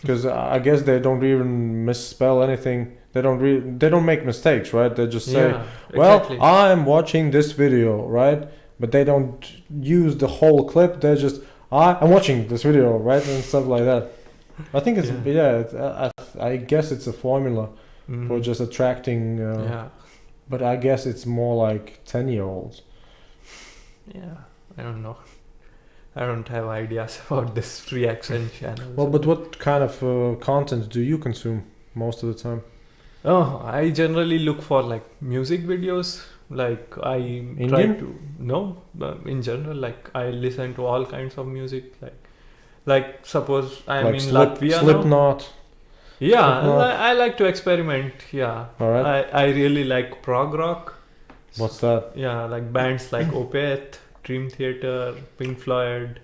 Because I guess they don't even misspell anything. They don't make mistakes, right? They just say, Yeah, "Well, exactly. I'm watching this video," right? But they don't use the whole clip. They just, "I'm watching this video," right, and stuff like that. I think it's I guess it's a formula Mhm. for just attracting. Yeah. But I guess it's more like 10-year-olds. Yeah. I don't know. I don't have ideas about this reaction channel. Well, but what kind of content do you consume most of the time? Oh, I generally look for like music videos. Like I try Indian? to but in general, like I listen to all kinds of music. Like suppose I'm Like in Latvia now. Slipknot. Yeah, Slipknot. I like to experiment. Yeah, All right. I really like prog rock. What's that? Yeah, like bands like Opeth, Dream Theater, Pink Floyd,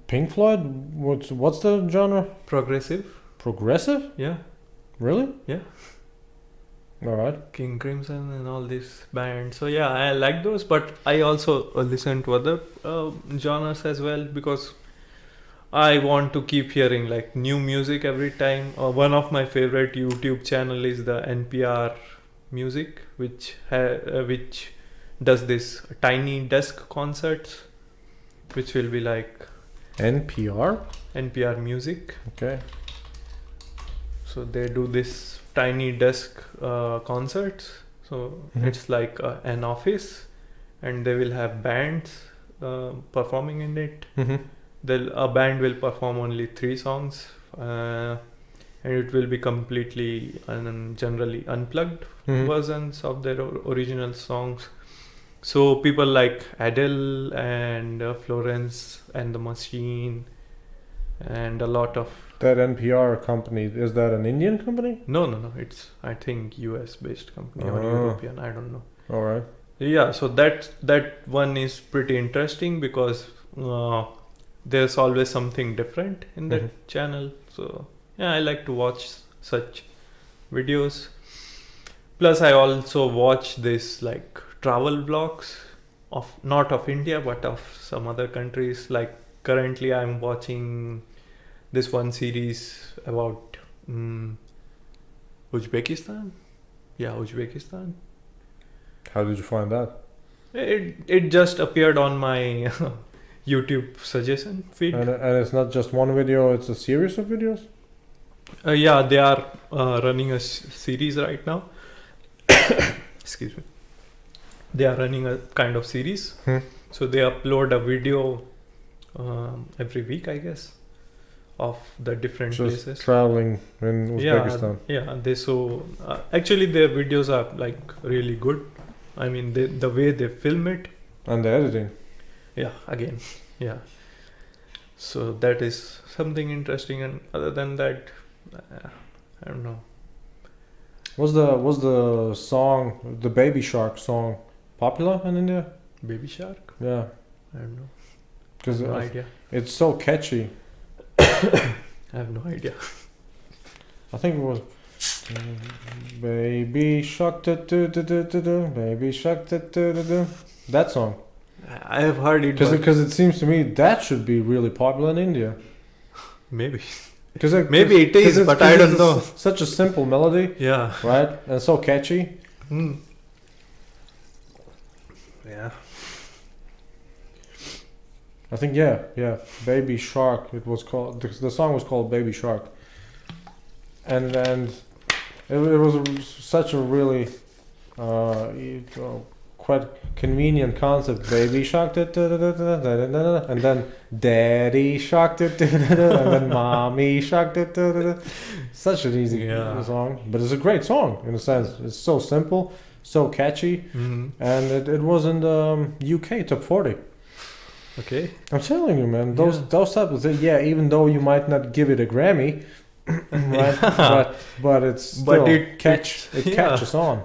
Pink Floyd? What's the genre? progressive. Progressive? Yeah, Really? Yeah. All right. King Crimson and all these bands. So yeah, I like those, but I also listen to other genres as well because I want to keep hearing like new music every time. One of my favorite YouTube channel is the NPR Music, which does this tiny desk concerts, which will be like NPR? NPR Music. Okay. So they do this tiny desk concerts. So Mhm. it's like an office, and they will have bands performing in it. Mm-hmm. A band will perform only 3 songs, and it will be completely and generally unplugged Mhm. versions of their original songs. So people like Adele and Florence and the Machine, and a lot of That NPR company, is that an Indian company? no, it's I think US based company or Oh. European, I don't know. All right. Yeah, so that one is pretty interesting because there's always something different in that channel. So yeah, I like to watch such videos. Plus, I also watch this like travel vlogs of not of India but of some other countries. Like currently, I'm watching this one series about Uzbekistan. Yeah, Uzbekistan. How did you find that? It just appeared on my YouTube suggestion feed. And it's not just one video; it's a series of videos. Yeah, they are running a series right now. Excuse me. They are running a kind of series. So they upload a video every week, I guess, of the different Just places. traveling in Uzbekistan. Yeah. They so actually their videos are like really good. I mean, the way they film it. And the editing. Yeah, again, yeah. So that is something interesting, and other than that, I don't know. Was the song, the Baby Shark song, popular in India? Baby Shark? Yeah, I don't know. because No idea. it's so catchy. I have no idea. I think it was Baby Shark, Baby Shark, that song. I have heard it. Because it seems to me that should be really popular in India. Maybe. Maybe it is, but I don't know. Such a simple melody, Yeah. right? And so catchy. Yeah. I think yeah, Baby Shark. It was called. The song was called Baby Shark, and it was such a really quite convenient concept. Baby Shark, and then Daddy Shark, and then Mommy Shark. Such an easy song, but it's a great song in a sense. It's so simple, so catchy, and it was in the UK top 40. Okay. I'm telling you, man, those type of things. Yeah, even though you might not give it a Grammy, right? But it's still it catches on.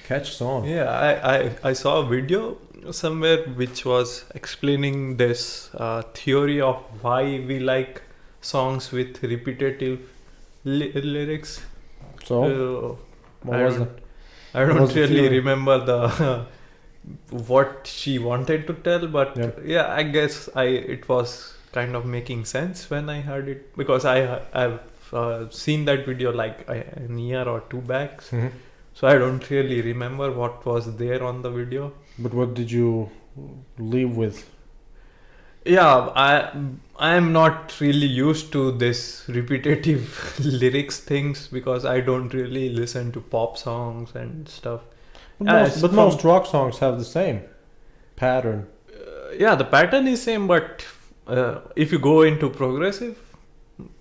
Catches on. Yeah, I saw a video somewhere which was explaining this theory of why we like songs with repetitive lyrics. So what was that? I don't really remember the what she wanted to tell, but yeah, I guess it was kind of making sense when I heard it, because I've seen that video like a year or two back, so I don't really remember what was there on the video. But what did you leave with? Yeah, I am not really used to this repetitive lyrics things, because I don't really listen to pop songs and stuff. But most rock songs have the same pattern. Yeah, the pattern is same, but if you go into progressive,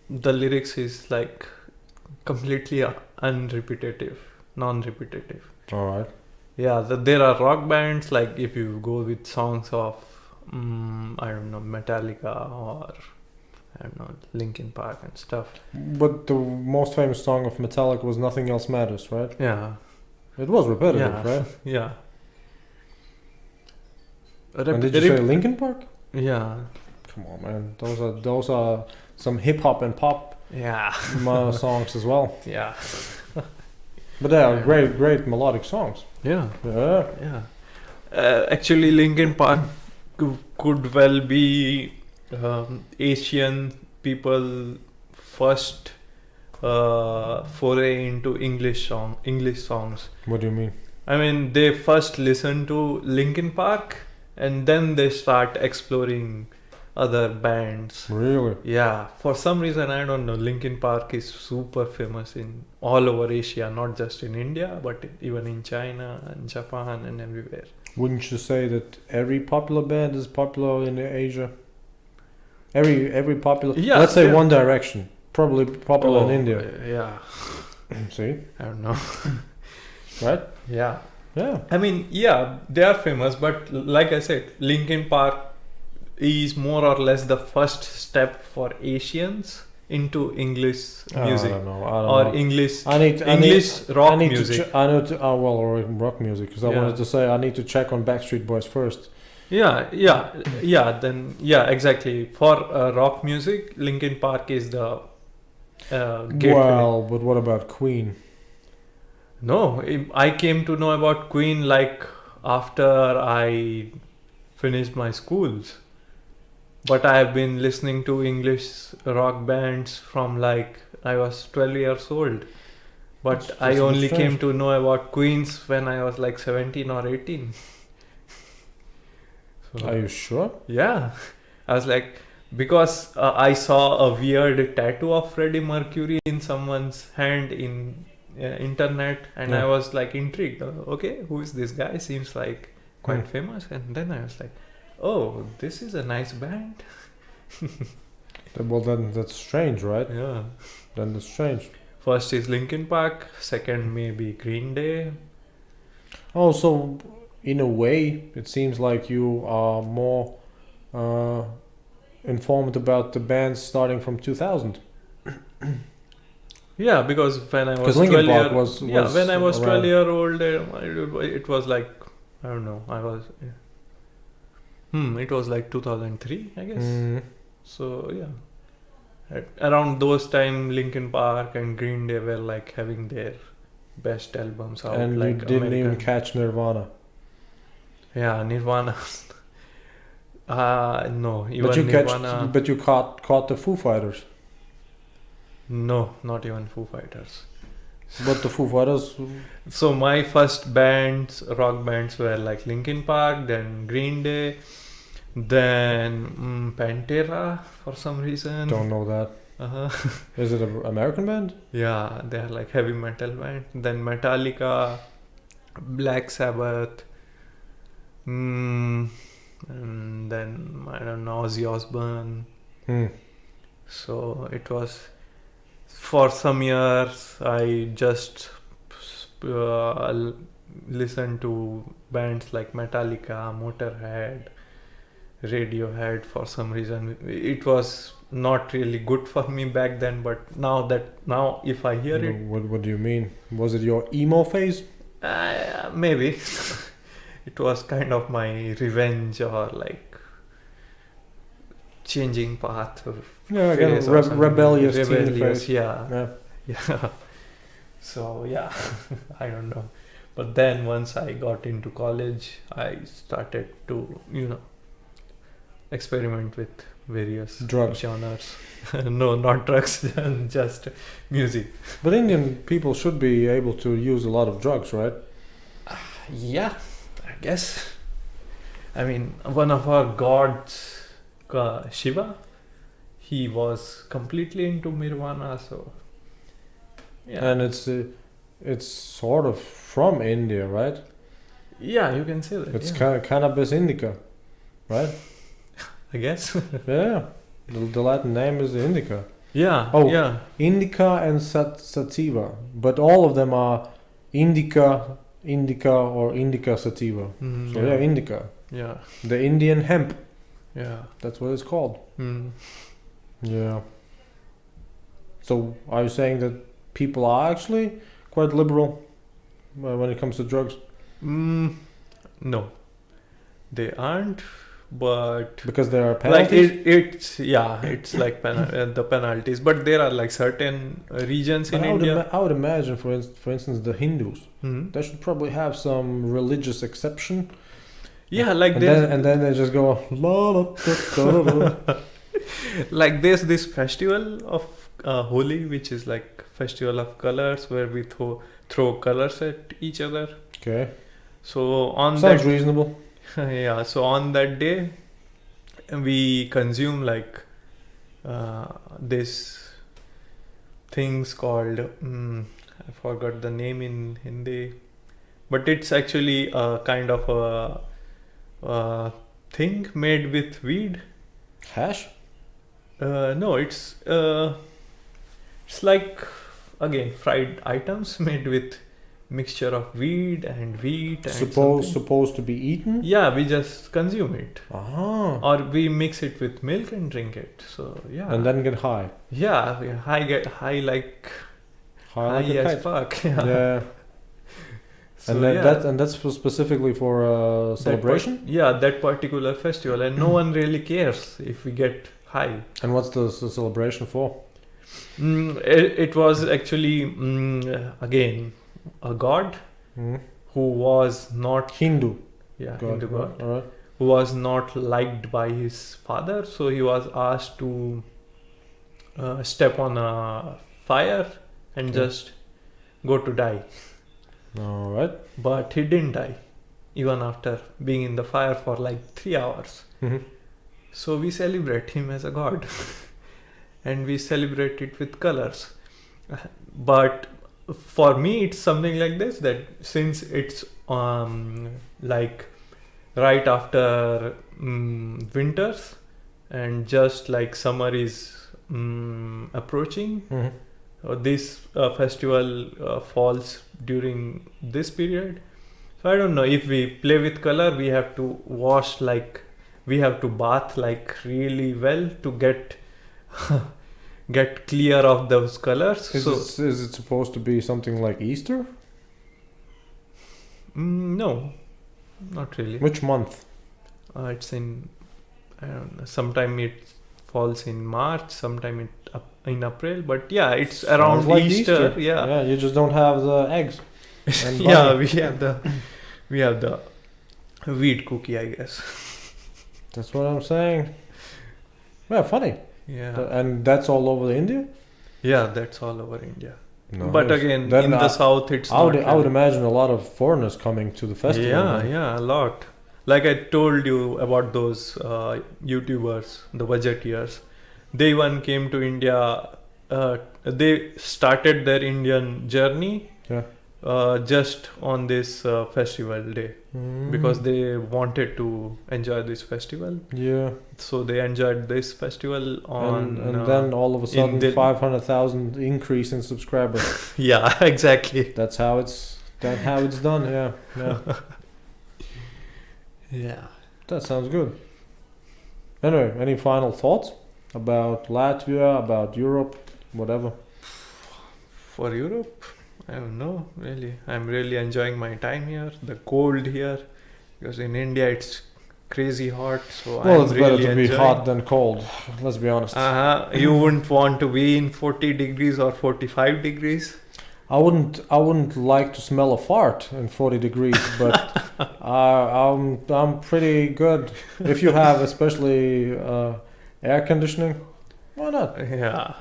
the lyrics is like completely non-repetitive. All right. Yeah, there are rock bands, like if you go with songs of I don't know, Metallica or I don't know, Linkin Park and stuff. But the most famous song of Metallica was Nothing Else Matters, right? Yeah. It was repetitive, right? Yeah. And did you say Linkin Park? Yeah. Come on, man. Those are some hip hop and pop songs as well. Yeah. But they are great melodic songs. Yeah. Yeah. Actually, Linkin Park could well be Asian people first foray into English songs. What do you mean? I mean, they first listen to Linkin Park and then they start exploring other bands. Really? Yeah, for some reason, I don't know, Linkin Park is super famous in all over Asia, not just in India, but even in China and Japan and everywhere. Wouldn't you say that every popular band is popular in Asia? Every popular, let's say One Direction, probably popular in India. Yeah. See? I don't know. Right? Yeah. Yeah. I mean, yeah, they are famous, but like I said, Linkin Park is more or less the first step for Asians into English I music don't know. I don't or know. English English rock I need music? I know to, well, or rock music, because I Yeah. wanted to say I need to check on Backstreet Boys first. Yeah. Then yeah, exactly. For rock music, Linkin Park is the gateway. Well, but what about Queen? No, I came to know about Queen like after I finished my schools. But I have been listening to English rock bands from like I was 12 years old. But That's I a bit only strange. came to know about Queens when I was like 17 or 18. So, Are you sure? yeah. I was like, because I saw a weird tattoo of Freddie Mercury in someone's hand in internet, and I Yeah. was like intrigued. Okay, who is this guy? Seems like quite famous. And then I was like, oh, this is a nice band. Well, then that's strange, right? Yeah. Then that's strange. First is Linkin Park. Second maybe Green Day. Also, in a way, it seems like you are more informed about the bands starting from 2000. Yeah, because when I was 'Cause Linkin 12 Park was when I was 12 around. year old, it was like I don't know. I was it was like 2003, I guess. Mm. So yeah, around those time, Linkin Park and Green Day were like having their best albums out. And like you didn't even American. catch Nirvana. Yeah, Nirvana. No, even But you Nirvana. but you caught the Foo Fighters. No, not even Foo Fighters. But the Foo Fighters, So my first bands, rock bands, were like Linkin Park, then Green Day, then Pantera for some reason. don't know that. Uh-huh. Is it an American band? Yeah, they are like heavy metal band. Then Metallica, Black Sabbath, and then I don't know, Ozzy Osbourne. Hmm. So it was for some years I just listened to bands like Metallica, Motorhead, Radiohead. For some reason it was not really good for me back then, but now if I hear it, What do you mean? Was it your emo phase? maybe it was kind of my revenge or like changing path or Yeah, again, phase or something. rebellious teen Rebellious, phase. yeah. Yeah. So yeah, I don't know. But then once I got into college, I started to, experiment with various Drugs. genres. No, not drugs, just music. But Indian people should be able to use a lot of drugs, right? Yeah, I guess. I mean, one of our gods, Shiva, he was completely into marijuana, so yeah. And it's sort of from India, right? Yeah, you can say that. It's yeah. cannabis indica, right? I guess. Yeah. The Latin name is indica. Yeah. Oh. Yeah. Indica and sativa, but all of them are indica, or indica sativa. So yeah, indica. Yeah. The Indian hemp. Yeah. That's what it's called. Mm. Yeah. So are you saying that people are actually quite liberal when it comes to drugs? No, they aren't. But Because there are penalties? it's like the penalties. But there are like certain regions But in India. I would imagine, for instance, the Hindus. Mhm. They should probably have some religious exception. Yeah, like And there's then they just go la la da, da, da, da. like there's this festival of Holi, which is like festival of colors, where we throw colors at each other. Okay. So on Sounds that reasonable. yeah, so on that day we consume like this things called I forgot the name in Hindi, but it's actually a kind of a thing made with weed. Hash? No, it's like again fried items made with mixture of weed and wheat and Supposed to be eaten? Yeah, we just consume it. Ah. Or we mix it with milk and drink it. So yeah. And then get high. Yeah, get high like High like a as kite. fuck. Yeah. So, and that's specifically for celebration? That particular festival, and no one really cares if we get high. And what's the celebration for? It was actually again a god who was not Hindu. Hindu god, All right. who was not liked by his father, so he was asked to step on a fire and just go to die. All right. But he didn't die, even after being in the fire for like 3 hours. So we celebrate him as a god. And we celebrate it with colors. But for me, it's something like this, that since it's like right after winters and just like summer is approaching, this festival falls during this period. So I don't know, if we play with color, we have to wash, like we have to bath like really well to get clear of those colors. Is it supposed to be something like Easter? No, not really. Which month? It's in, I don't know, sometime it falls in March, sometime in April, but yeah, it's Sounds around like Easter. Easter. Yeah, You just don't have the eggs. And yeah, bunny. we have the wheat cookie, I guess. That's what I'm saying. Yeah, funny. Yeah, And that's all over India? yeah, that's all over India. No. But again, in the south, it's I would not imagine a lot of foreigners coming to the festival. Yeah, a lot. Like I told you about those YouTubers, the budgeteers. They even came to India. They started their Indian journey just on this festival day because they wanted to enjoy this festival. Yeah. So they enjoyed this festival on. And then all of a sudden, the- 500,000 increase in subscribers. Yeah, exactly. That's how it's done. Yeah. Yeah. That sounds good. Anyway, any final thoughts about Latvia, about Europe, whatever? For Europe, I don't know, really. I'm really enjoying my time here. The cold here, because in India it's crazy hot. So Well, I'm it's really better to be enjoying. hot than cold. Let's be honest. You wouldn't want to be in 40 degrees or 45 degrees. I wouldn't like to smell a fart in 40 degrees, but I'm pretty good. If you have especially air conditioning, why not? Yeah,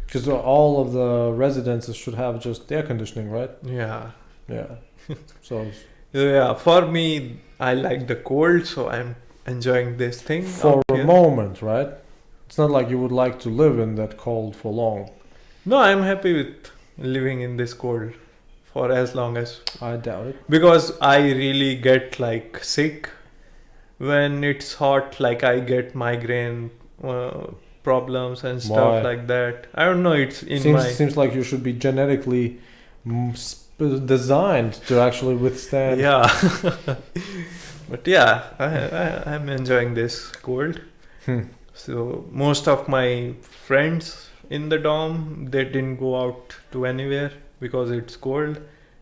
Because all of the residences should have just air conditioning, right? yeah. Yeah. So Yeah, for me, I like the cold, so I'm enjoying this thing. for out a here. moment, right? It's not like you would like to live in that cold for long. No, I'm happy with living in this cold for as long as, I doubt it. because I really get like sick when it's hot. Like I get migraine problems and stuff Why? like that. I don't know. It's in Seems like you should be genetically designed to actually withstand. yeah. But yeah, I'm enjoying this cold. So most of my friends in the dorm, they didn't go out to anywhere because it's cold.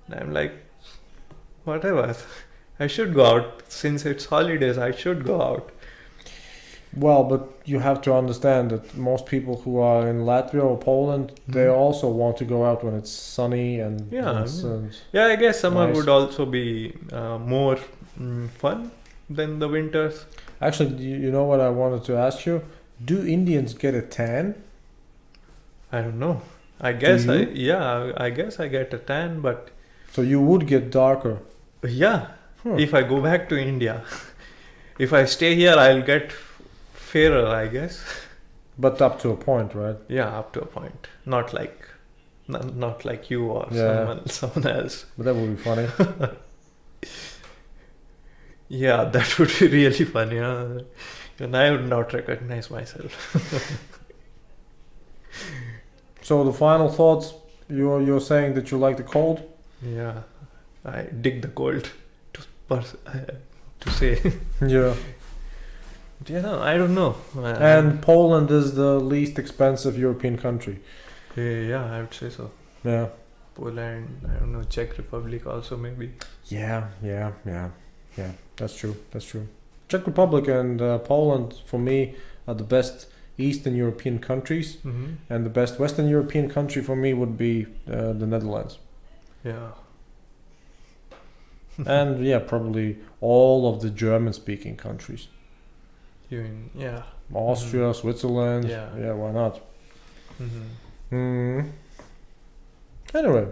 And I'm like, whatever. I should go out. Since it's holidays, I should go out. Well, but you have to understand that most people who are in Latvia or Poland, they also want to go out when it's sunny and Yeah, and Yeah, I guess summer Nice. would also be more fun than the winters. Actually, you know what I wanted to ask you? Do Indians get a tan? I don't know. I guess you? I guess I get a tan, but So you would get darker. yeah, Huh. if I go back to India, if I stay here, I'll get fairer, I guess. But up to a point, right? Yeah, up to a point. Not like you or Yeah. someone else. But that would be funny. Yeah, that would be really funny. And I would not recognize myself. So the final thoughts, you're saying that you like the cold? Yeah, I dig the gold to say. Yeah. Yeah, I don't know. And Poland is the least expensive European country. Yeah, I would say so. Yeah. Poland, I don't know, Czech Republic also maybe. Yeah. That's true. Czech Republic and Poland, for me, are the best Eastern European countries, Mm-hmm. and the best Western European country for me would be the Netherlands. Yeah. And yeah, probably all of the German-speaking countries. Yeah. Austria, Switzerland. Yeah. Why not? Mm-hmm. Anyway,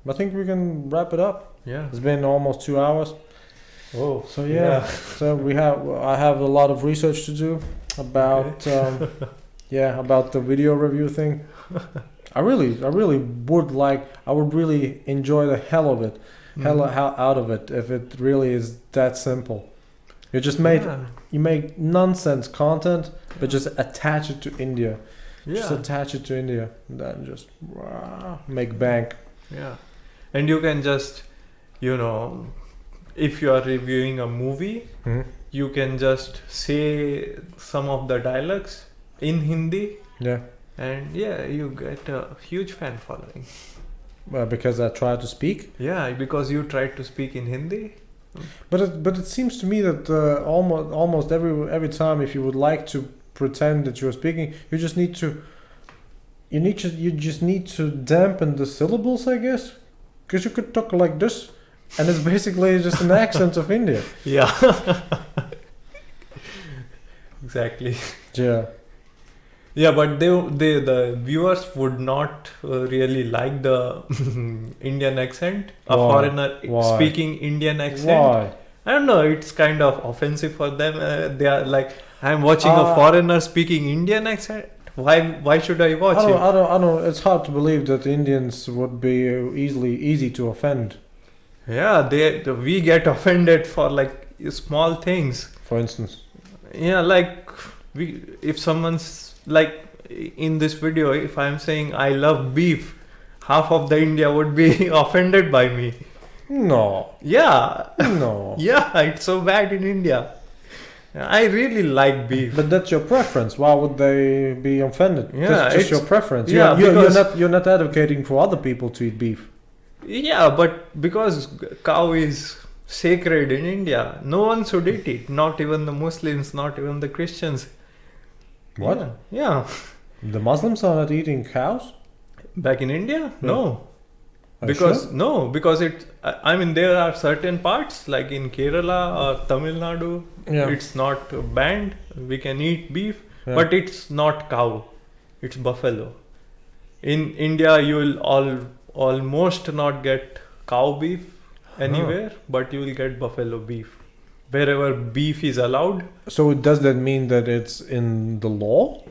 I think we can wrap it up. Yeah. It's been almost 2 hours. Oh. So yeah. So I have a lot of research to do about about the video review thing. I would really enjoy the hell out of it if it really is that simple. You make nonsense content, but just attach it to India. Just attach it to India, and then just make bank. Yeah. And you can just, if you are reviewing a movie, you can just say some of the dialogues in Hindi. Yeah. And you get a huge fan following. Because I try to speak. Yeah, because you tried to speak in Hindi. But it seems to me that almost every time, if you would like to pretend that you're speaking, you just need to dampen the syllables, I guess, because you could talk like this, and it's basically just an accent of India. Yeah. Exactly. Yeah. Yeah, but the viewers would not really like the Indian accent. A foreigner speaking Indian accent. Why? I don't know. It's kind of offensive for them. They are like, I'm watching a foreigner speaking Indian accent. Why should I watch it? I don't. It's hard to believe that Indians would be easy to offend. Yeah, we get offended for like small things. For instance. Yeah, like if someone's like in this video, if I'm saying I love beef, half of the India would be offended by me. No. Yeah. No. Yeah, it's so bad in India. I really like beef. But that's your preference. Why would they be offended? Yeah, That's just your preference. Yeah, you're not advocating for other people to eat beef. Yeah, but because cow is sacred in India, no one should eat it. Not even the Muslims, not even the Christians. What? Yeah. The Muslims are not eating cows? Back in India? Yeah. No. Are Because you sure? there are certain parts like in Kerala or Tamil Nadu, it's not banned. We can eat beef, but it's not cow. It's buffalo. In India, you will almost not get cow beef anywhere, but you will get buffalo beef. Wherever beef is allowed. So does that mean that it's in the law?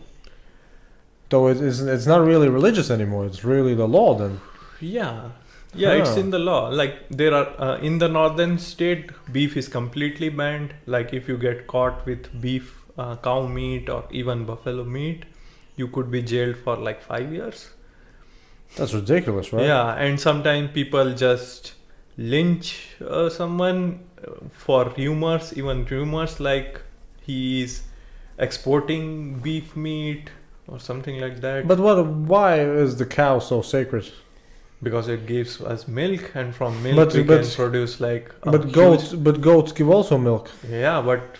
Though it's not really religious anymore. It's really the law then. Yeah, it's in the law. Like there are in the northern state, beef is completely banned. Like if you get caught with beef, cow meat, or even buffalo meat, you could be jailed for like 5 years. That's ridiculous, right? Yeah, and sometimes people just lynch someone for rumors, even rumors like he is exporting beef meat or something like that. But why is the cow so sacred? Because it gives us milk, and from milk we can produce like. But goats give also milk. Yeah, but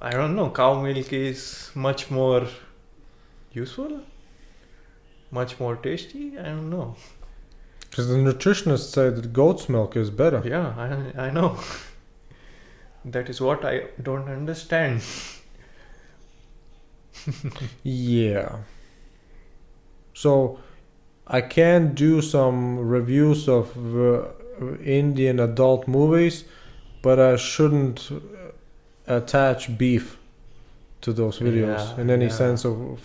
I don't know. Cow milk is much more useful, much more tasty. I don't know. Because the nutritionists say that goat's milk is better. Yeah, I know. That is what I don't understand. Yeah. So I can do some reviews of Indian adult movies, but I shouldn't attach beef to those videos in any sense of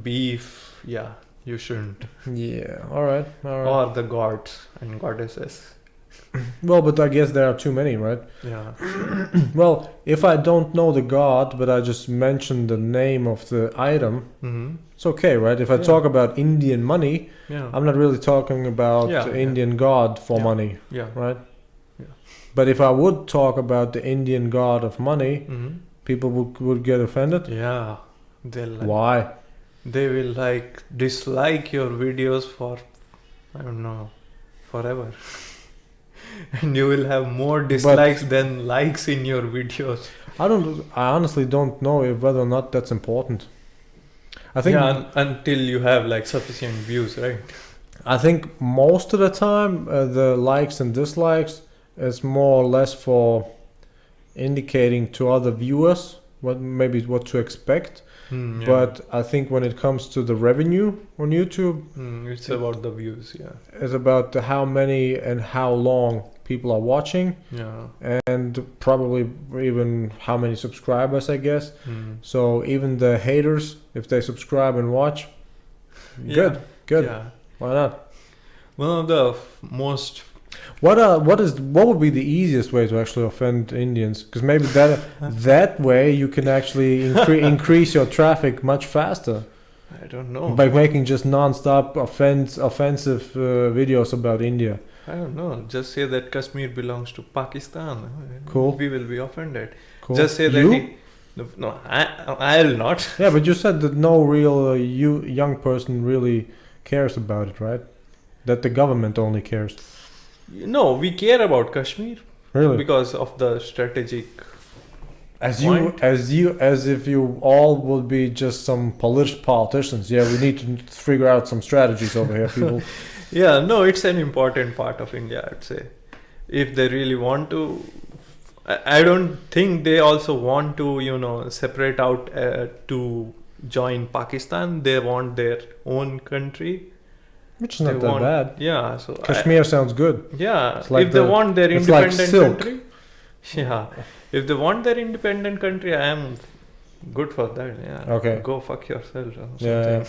beef. Yeah, you shouldn't. Yeah. All right. Or the gods and goddesses. Well, but I guess there are too many, right? Yeah. Well, if I don't know the god, but I just mention the name of the item, Mm-hmm. it's okay, right? If I Yeah. talk about Indian money, Yeah. I'm not really talking about Yeah, the yeah. Indian god for Yeah. money, Yeah. right? Yeah. But if I would talk about the Indian god of money, Mm-hmm. people would get offended. Yeah. They'll like, Why? they will like dislike your videos for, I don't know, forever. And you will have more dislikes than likes in your videos. I honestly don't know if whether or not that's important. I think Until you have like sufficient views, right? I think most of the time the likes and dislikes is more or less for indicating to other viewers what to expect. Yeah. But I think when it comes to the revenue on YouTube, It's about the views, yeah. it's about how many and how long people are watching, Yeah. and probably even how many subscribers, I guess. Mm. So even the haters, if they subscribe and watch, good. Yeah. Why not? One of the most What would be the easiest way to actually offend Indians? Because maybe that way you can actually increase your traffic much faster I don't know. by making just non-stop offensive videos about India. I don't know. Just say that Kashmir belongs to Pakistan. Cool. We will be offended. Cool. Just say that. No, I'll not. Yeah, but you said that no real young person really cares about it, right? That the government only cares. No, we care about Kashmir Really? because of the strategic. As if you all would be just some politicians. Yeah, we need to figure out some strategies over here, people. Yeah, no, it's an important part of India, I'd say. If they really want to, I don't think they also want to, separate out to join Pakistan. They want their own country. Which is not that bad. Yeah, so Kashmir sounds good. Yeah, It's like if they want their it's like independent silk. country. Yeah, if they want their independent country, I am good for that. Yeah. Okay. Go fuck yourself or something. Yeah.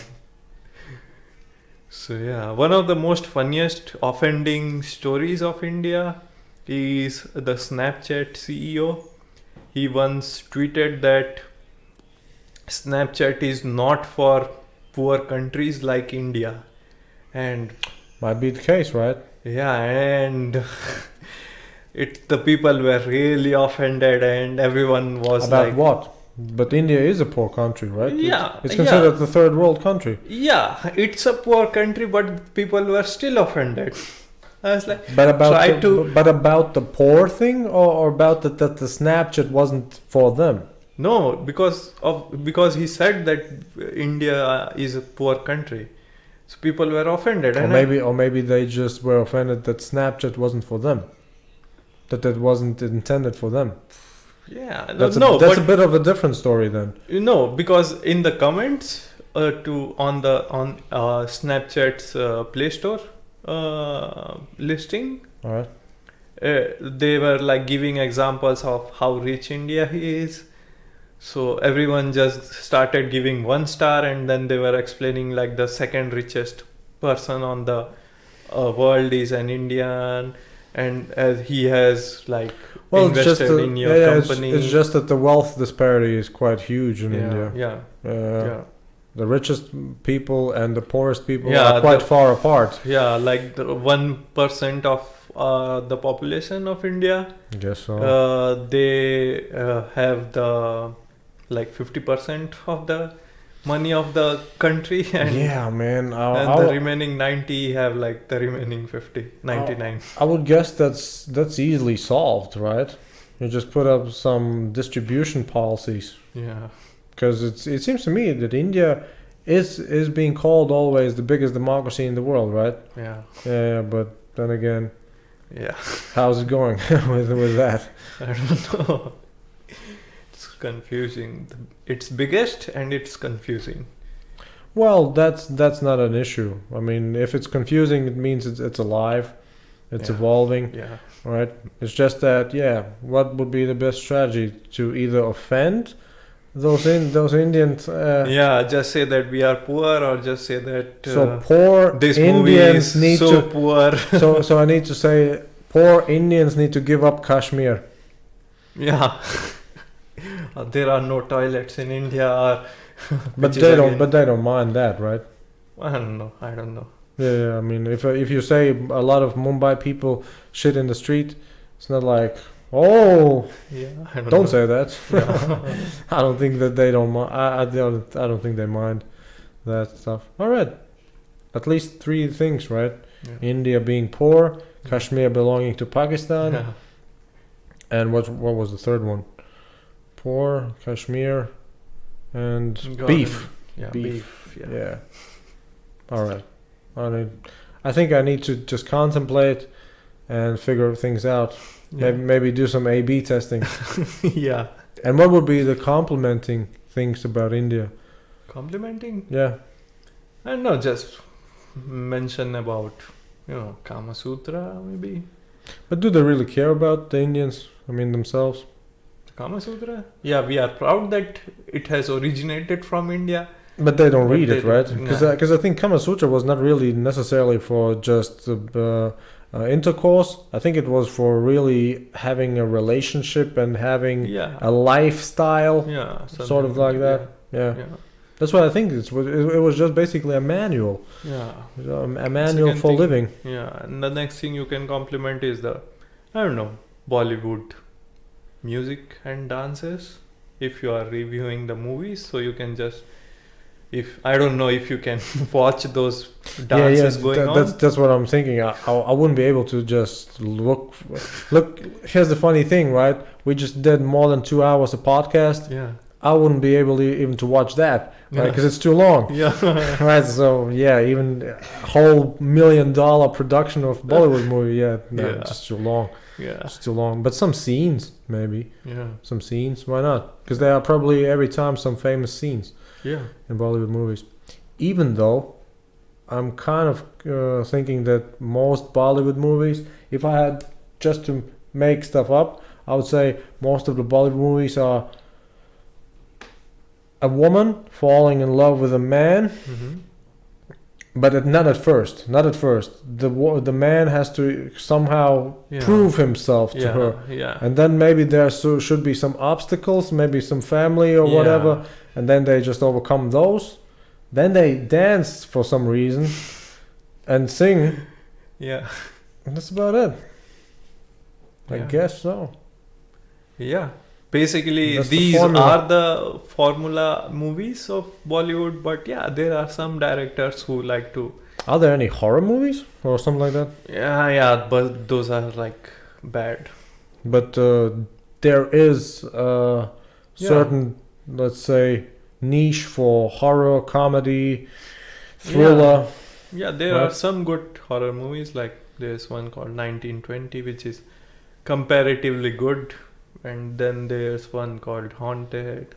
So yeah, one of the most funniest offending stories of India is the Snapchat CEO. He once tweeted that Snapchat is not for poor countries like India. And Might be the case, right? yeah, and the people were really offended, and everyone was About like, what? But India is a poor country, right? Yeah, It's considered the third world country. yeah, it's a poor country, but people were still offended. I was like, But about try about the poor thing, or about that the Snapchat wasn't for them. no, because he said that India is a poor country, so people were offended. Or maybe they just were offended that Snapchat wasn't for them. That it wasn't intended for them. Yeah, That's a bit of a different story then. Because in the comments on Snapchat's Play Store listing, All right. they were like giving examples of how rich India is. So everyone just started giving 1 star, and then they were explaining like the second richest person on the world is an Indian, and as he has like invested in your company. It's just that the wealth disparity is quite huge in India. Yeah. The richest people and the poorest people Yeah, are quite far apart. Yeah, like the 1% of the population of India. I guess so. They have the like 50% of the money of the country, and yeah, man. the remaining 90 have like the remaining 99. I would guess that's easily solved, right? You just put up some distribution policies. Yeah. Because it seems to me that India is being called always the biggest democracy in the world, right? Yeah. Yeah, but then again, Yeah. how's it going with that? I don't know. It's confusing. It's biggest and it's confusing. Well, that's not an issue. I mean, if it's confusing, it means it's alive, it's evolving, Yeah. right? It's just that, what would be the best strategy to either offend those Indians? Just say that we are poor, or just say that So poor this Indians movie is need so to. poor. So I need to say Poor Indians need to give up Kashmir. Yeah. There are no toilets in India. But which is they don't. again- But they don't mind that, right? I don't know. Yeah. I mean, if you say a lot of Mumbai people shit in the street, it's not like, oh, Yeah. I don't know. say that. Yeah. I don't think that they don't mind. I don't think they mind that stuff. All right. At least 3 things, right? Yeah. India being poor, Kashmir belonging to Pakistan, Yeah. and what was the third one? Poor, Kashmir, and Government. beef. Yeah. Beef. Beef. Yeah. Yeah. All right. I think I need to just contemplate and figure things out. Yeah. Maybe do some A/B testing. Yeah. And what would be the complimenting things about India? Complimenting? Yeah. I don't know, just mention about, Kama Sutra maybe. But do they really care about the Indians? I mean, themselves? Kama Sutra? Yeah, we are proud that it has originated from India. But they don't But read they it, right? don't- Because I think Kama Sutra was not really necessarily for just intercourse. I think it was for really having a relationship and having Yeah. a lifestyle, Yeah. sort of like that. Yeah. Yeah. That's what I think. It was just basically a manual, Yeah. a manual Second for thing- living. Yeah. And the next thing you can compliment is Bollywood music and dances. If you are reviewing the movies, so you can just, if I don't know if you can watch those dances going on. That's what I'm thinking. I wouldn't be able to just look. Here's the funny thing, right? We just did more than 2 hours of podcast. Yeah. I wouldn't be able to even to watch that, right? Yeah. Because it's too long. Yeah. Right, so yeah, even a whole $1 million production of Bollywood movie, yeah, no, Yeah. just too long. Yeah. It's too long. But some scenes, maybe Yeah. some scenes. Why not? Because there are probably every time some famous scenes Yeah. in Bollywood movies. Even though I'm kind of thinking that most Bollywood movies, if I had just to make stuff up, I would say most of the Bollywood movies are a woman falling in love with a man. Mm-hmm. But not at first. Not at first. The man has to somehow Yeah. prove himself to Yeah. her, Yeah. and then maybe there should be some obstacles, maybe some family or Yeah. whatever, and then they just overcome those. Then they dance for some reason, and sing. Yeah. And that's about it. I Yeah. guess so. Yeah. Basically, That's the these formula. are the formula movies of Bollywood, but yeah, there are some directors who like to. Are there any horror movies or something like that? Yeah, but those are like bad. But there is a Yeah. certain, let's say, niche for horror, comedy, thriller. Yeah, there Right. are some good horror movies. Like there's one called 1920, which is comparatively good, and then there's one called Haunted.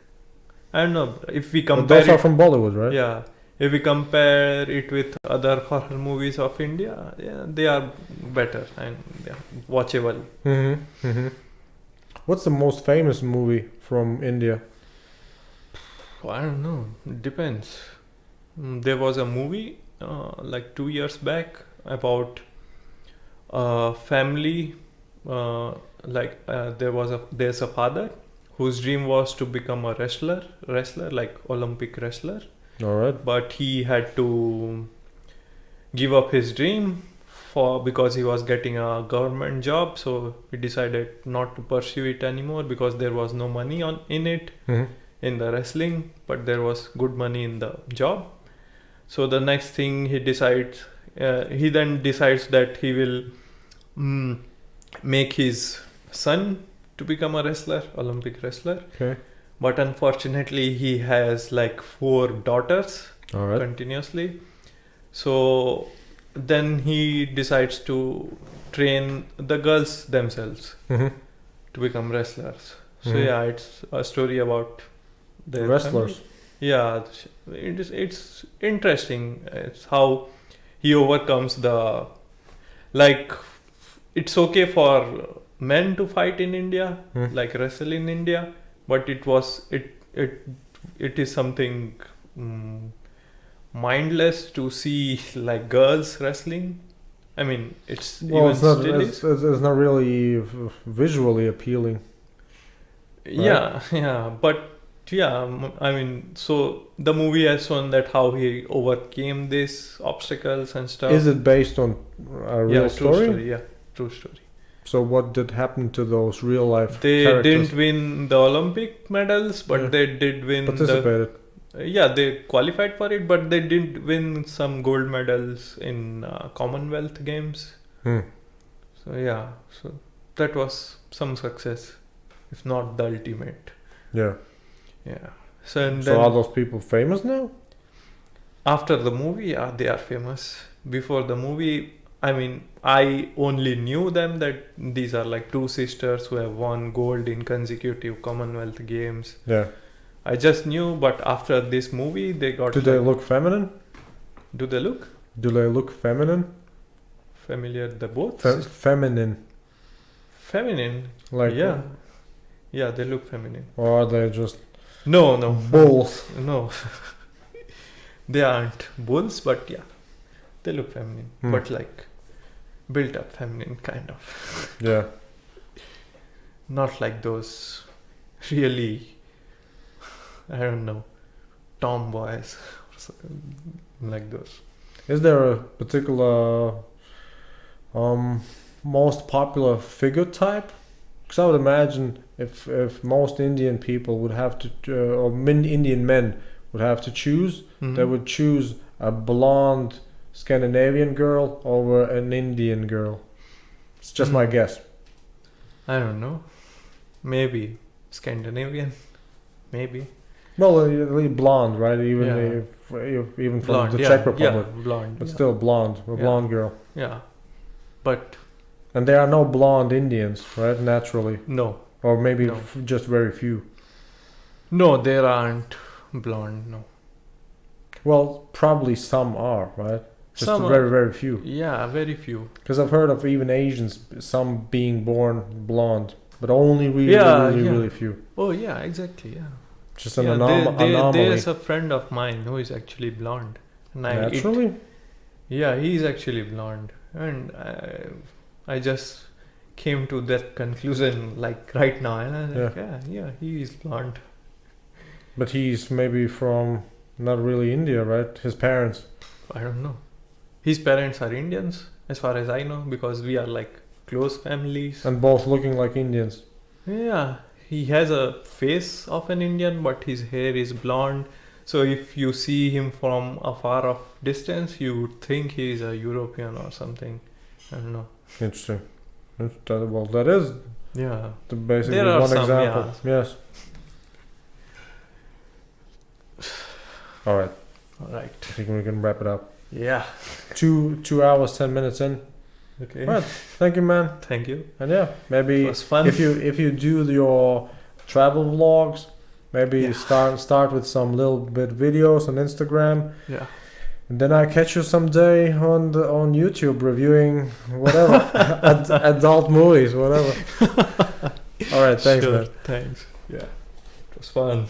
I don't know if we But compare those are it. from Bollywood, right? Yeah, if we compare it with other horror movies of India, yeah, they are better and watchable. Mm-hmm. Mm-hmm. What's the most famous movie from India? I don't know. It depends. There was a movie like 2 years back about a family. There's a father whose dream was to become a wrestler like Olympic wrestler, All right. but he had to give up his dream because he was getting a government job, so he decided not to pursue it anymore because there was no money in it. Mm-hmm. In the wrestling, but there was good money in the job. So the next thing he then decides that he will make his son to become a wrestler, Olympic wrestler. Okay. But unfortunately, he has like 4 daughters All right. continuously. So then he decides to train the girls themselves Mm-hmm. to become wrestlers. So Mhm. yeah, it's a story about the Wrestlers. Yeah, it's interesting. It's how he overcomes it's okay for men to fight in India, Mm. like wrestle in India, but it is something mindless to see like girls wrestling I mean, it's Well, even it's not. still It's not really visually appealing. Yeah, yeah, but yeah, I mean, so the movie has shown that how he overcame these obstacles and stuff. Is it based on a real Yeah, true story? story. Yeah, true story. So what did happen to those real life They characters? didn't win the Olympic medals, but Yeah. they did win Participated. yeah, they qualified for it, but they didn't win some gold medals in Commonwealth Games. Hmm. So yeah, so that was some success, if not the ultimate. Yeah. Yeah. So and So then are those people famous now? after the movie, yeah, they are famous. Before the movie, I mean, I only knew them that these are like two sisters who have won gold in consecutive Commonwealth Games. Yeah. I just knew, but after this movie, they got. Do they like- look feminine? Do they look Do they look feminine? familiar? The both Feminine. feminine. Like Yeah, yeah, they look feminine. Or are they just No, no, bulls? no. They aren't bulls, but yeah, they look feminine, Hmm. but like built up feminine kind of. Yeah. Not like those really, I don't know, tomboys or something like those. Is there a particular most popular figure type? Because I would imagine if most Indian people would have to, or Indian men would have to choose, Mhm. they would choose a blonde Scandinavian girl over an Indian girl. It's just my Hmm. guess. I don't know. Maybe Scandinavian. Maybe. Well, blonde, right? Even Yeah. even from Blonde. the Yeah, Czech Republic, yeah, blonde. but yeah. still blonde, a Yeah. blonde girl. Yeah. But And there are no blonde Indians, right? Naturally, no. or maybe No. just very few. No, there aren't blonde. No. Well, probably some are, right? Just Some are- very, very few. Yeah, very few. Because I've heard of even Asians, some being born blonde, but only really, Yeah, really, yeah. really few. Oh yeah, exactly. Yeah. Just an Yeah, anomaly. there's a friend of mine who is actually blonde. And Naturally? yeah, he's actually blonde. And I just came to that conclusion like right now. And I was like, yeah, he is blonde. But he's maybe from not really India, right? His parents. I don't know. His parents are Indians, as far as I know, because we are like close families. And both looking like Indians. Yeah, he has a face of an Indian, but his hair is blonde. So if you see him from a far off distance, you would think he is a European or something. I don't know. Interesting. Well, that is Yeah. basically There are one some, example. Yes. All right. All right. I think we can wrap it up. Yeah. 2 hours 10 minutes in. Okay. Right. Thank you, man. Thank you. And yeah, maybe It was fun. if you do your travel vlogs, maybe Yeah. start with some little bit videos on Instagram, Yeah. and then I catch you someday on YouTube reviewing whatever adult movies, whatever. All right, thanks, Sure. man. Thanks. Yeah. It was fun.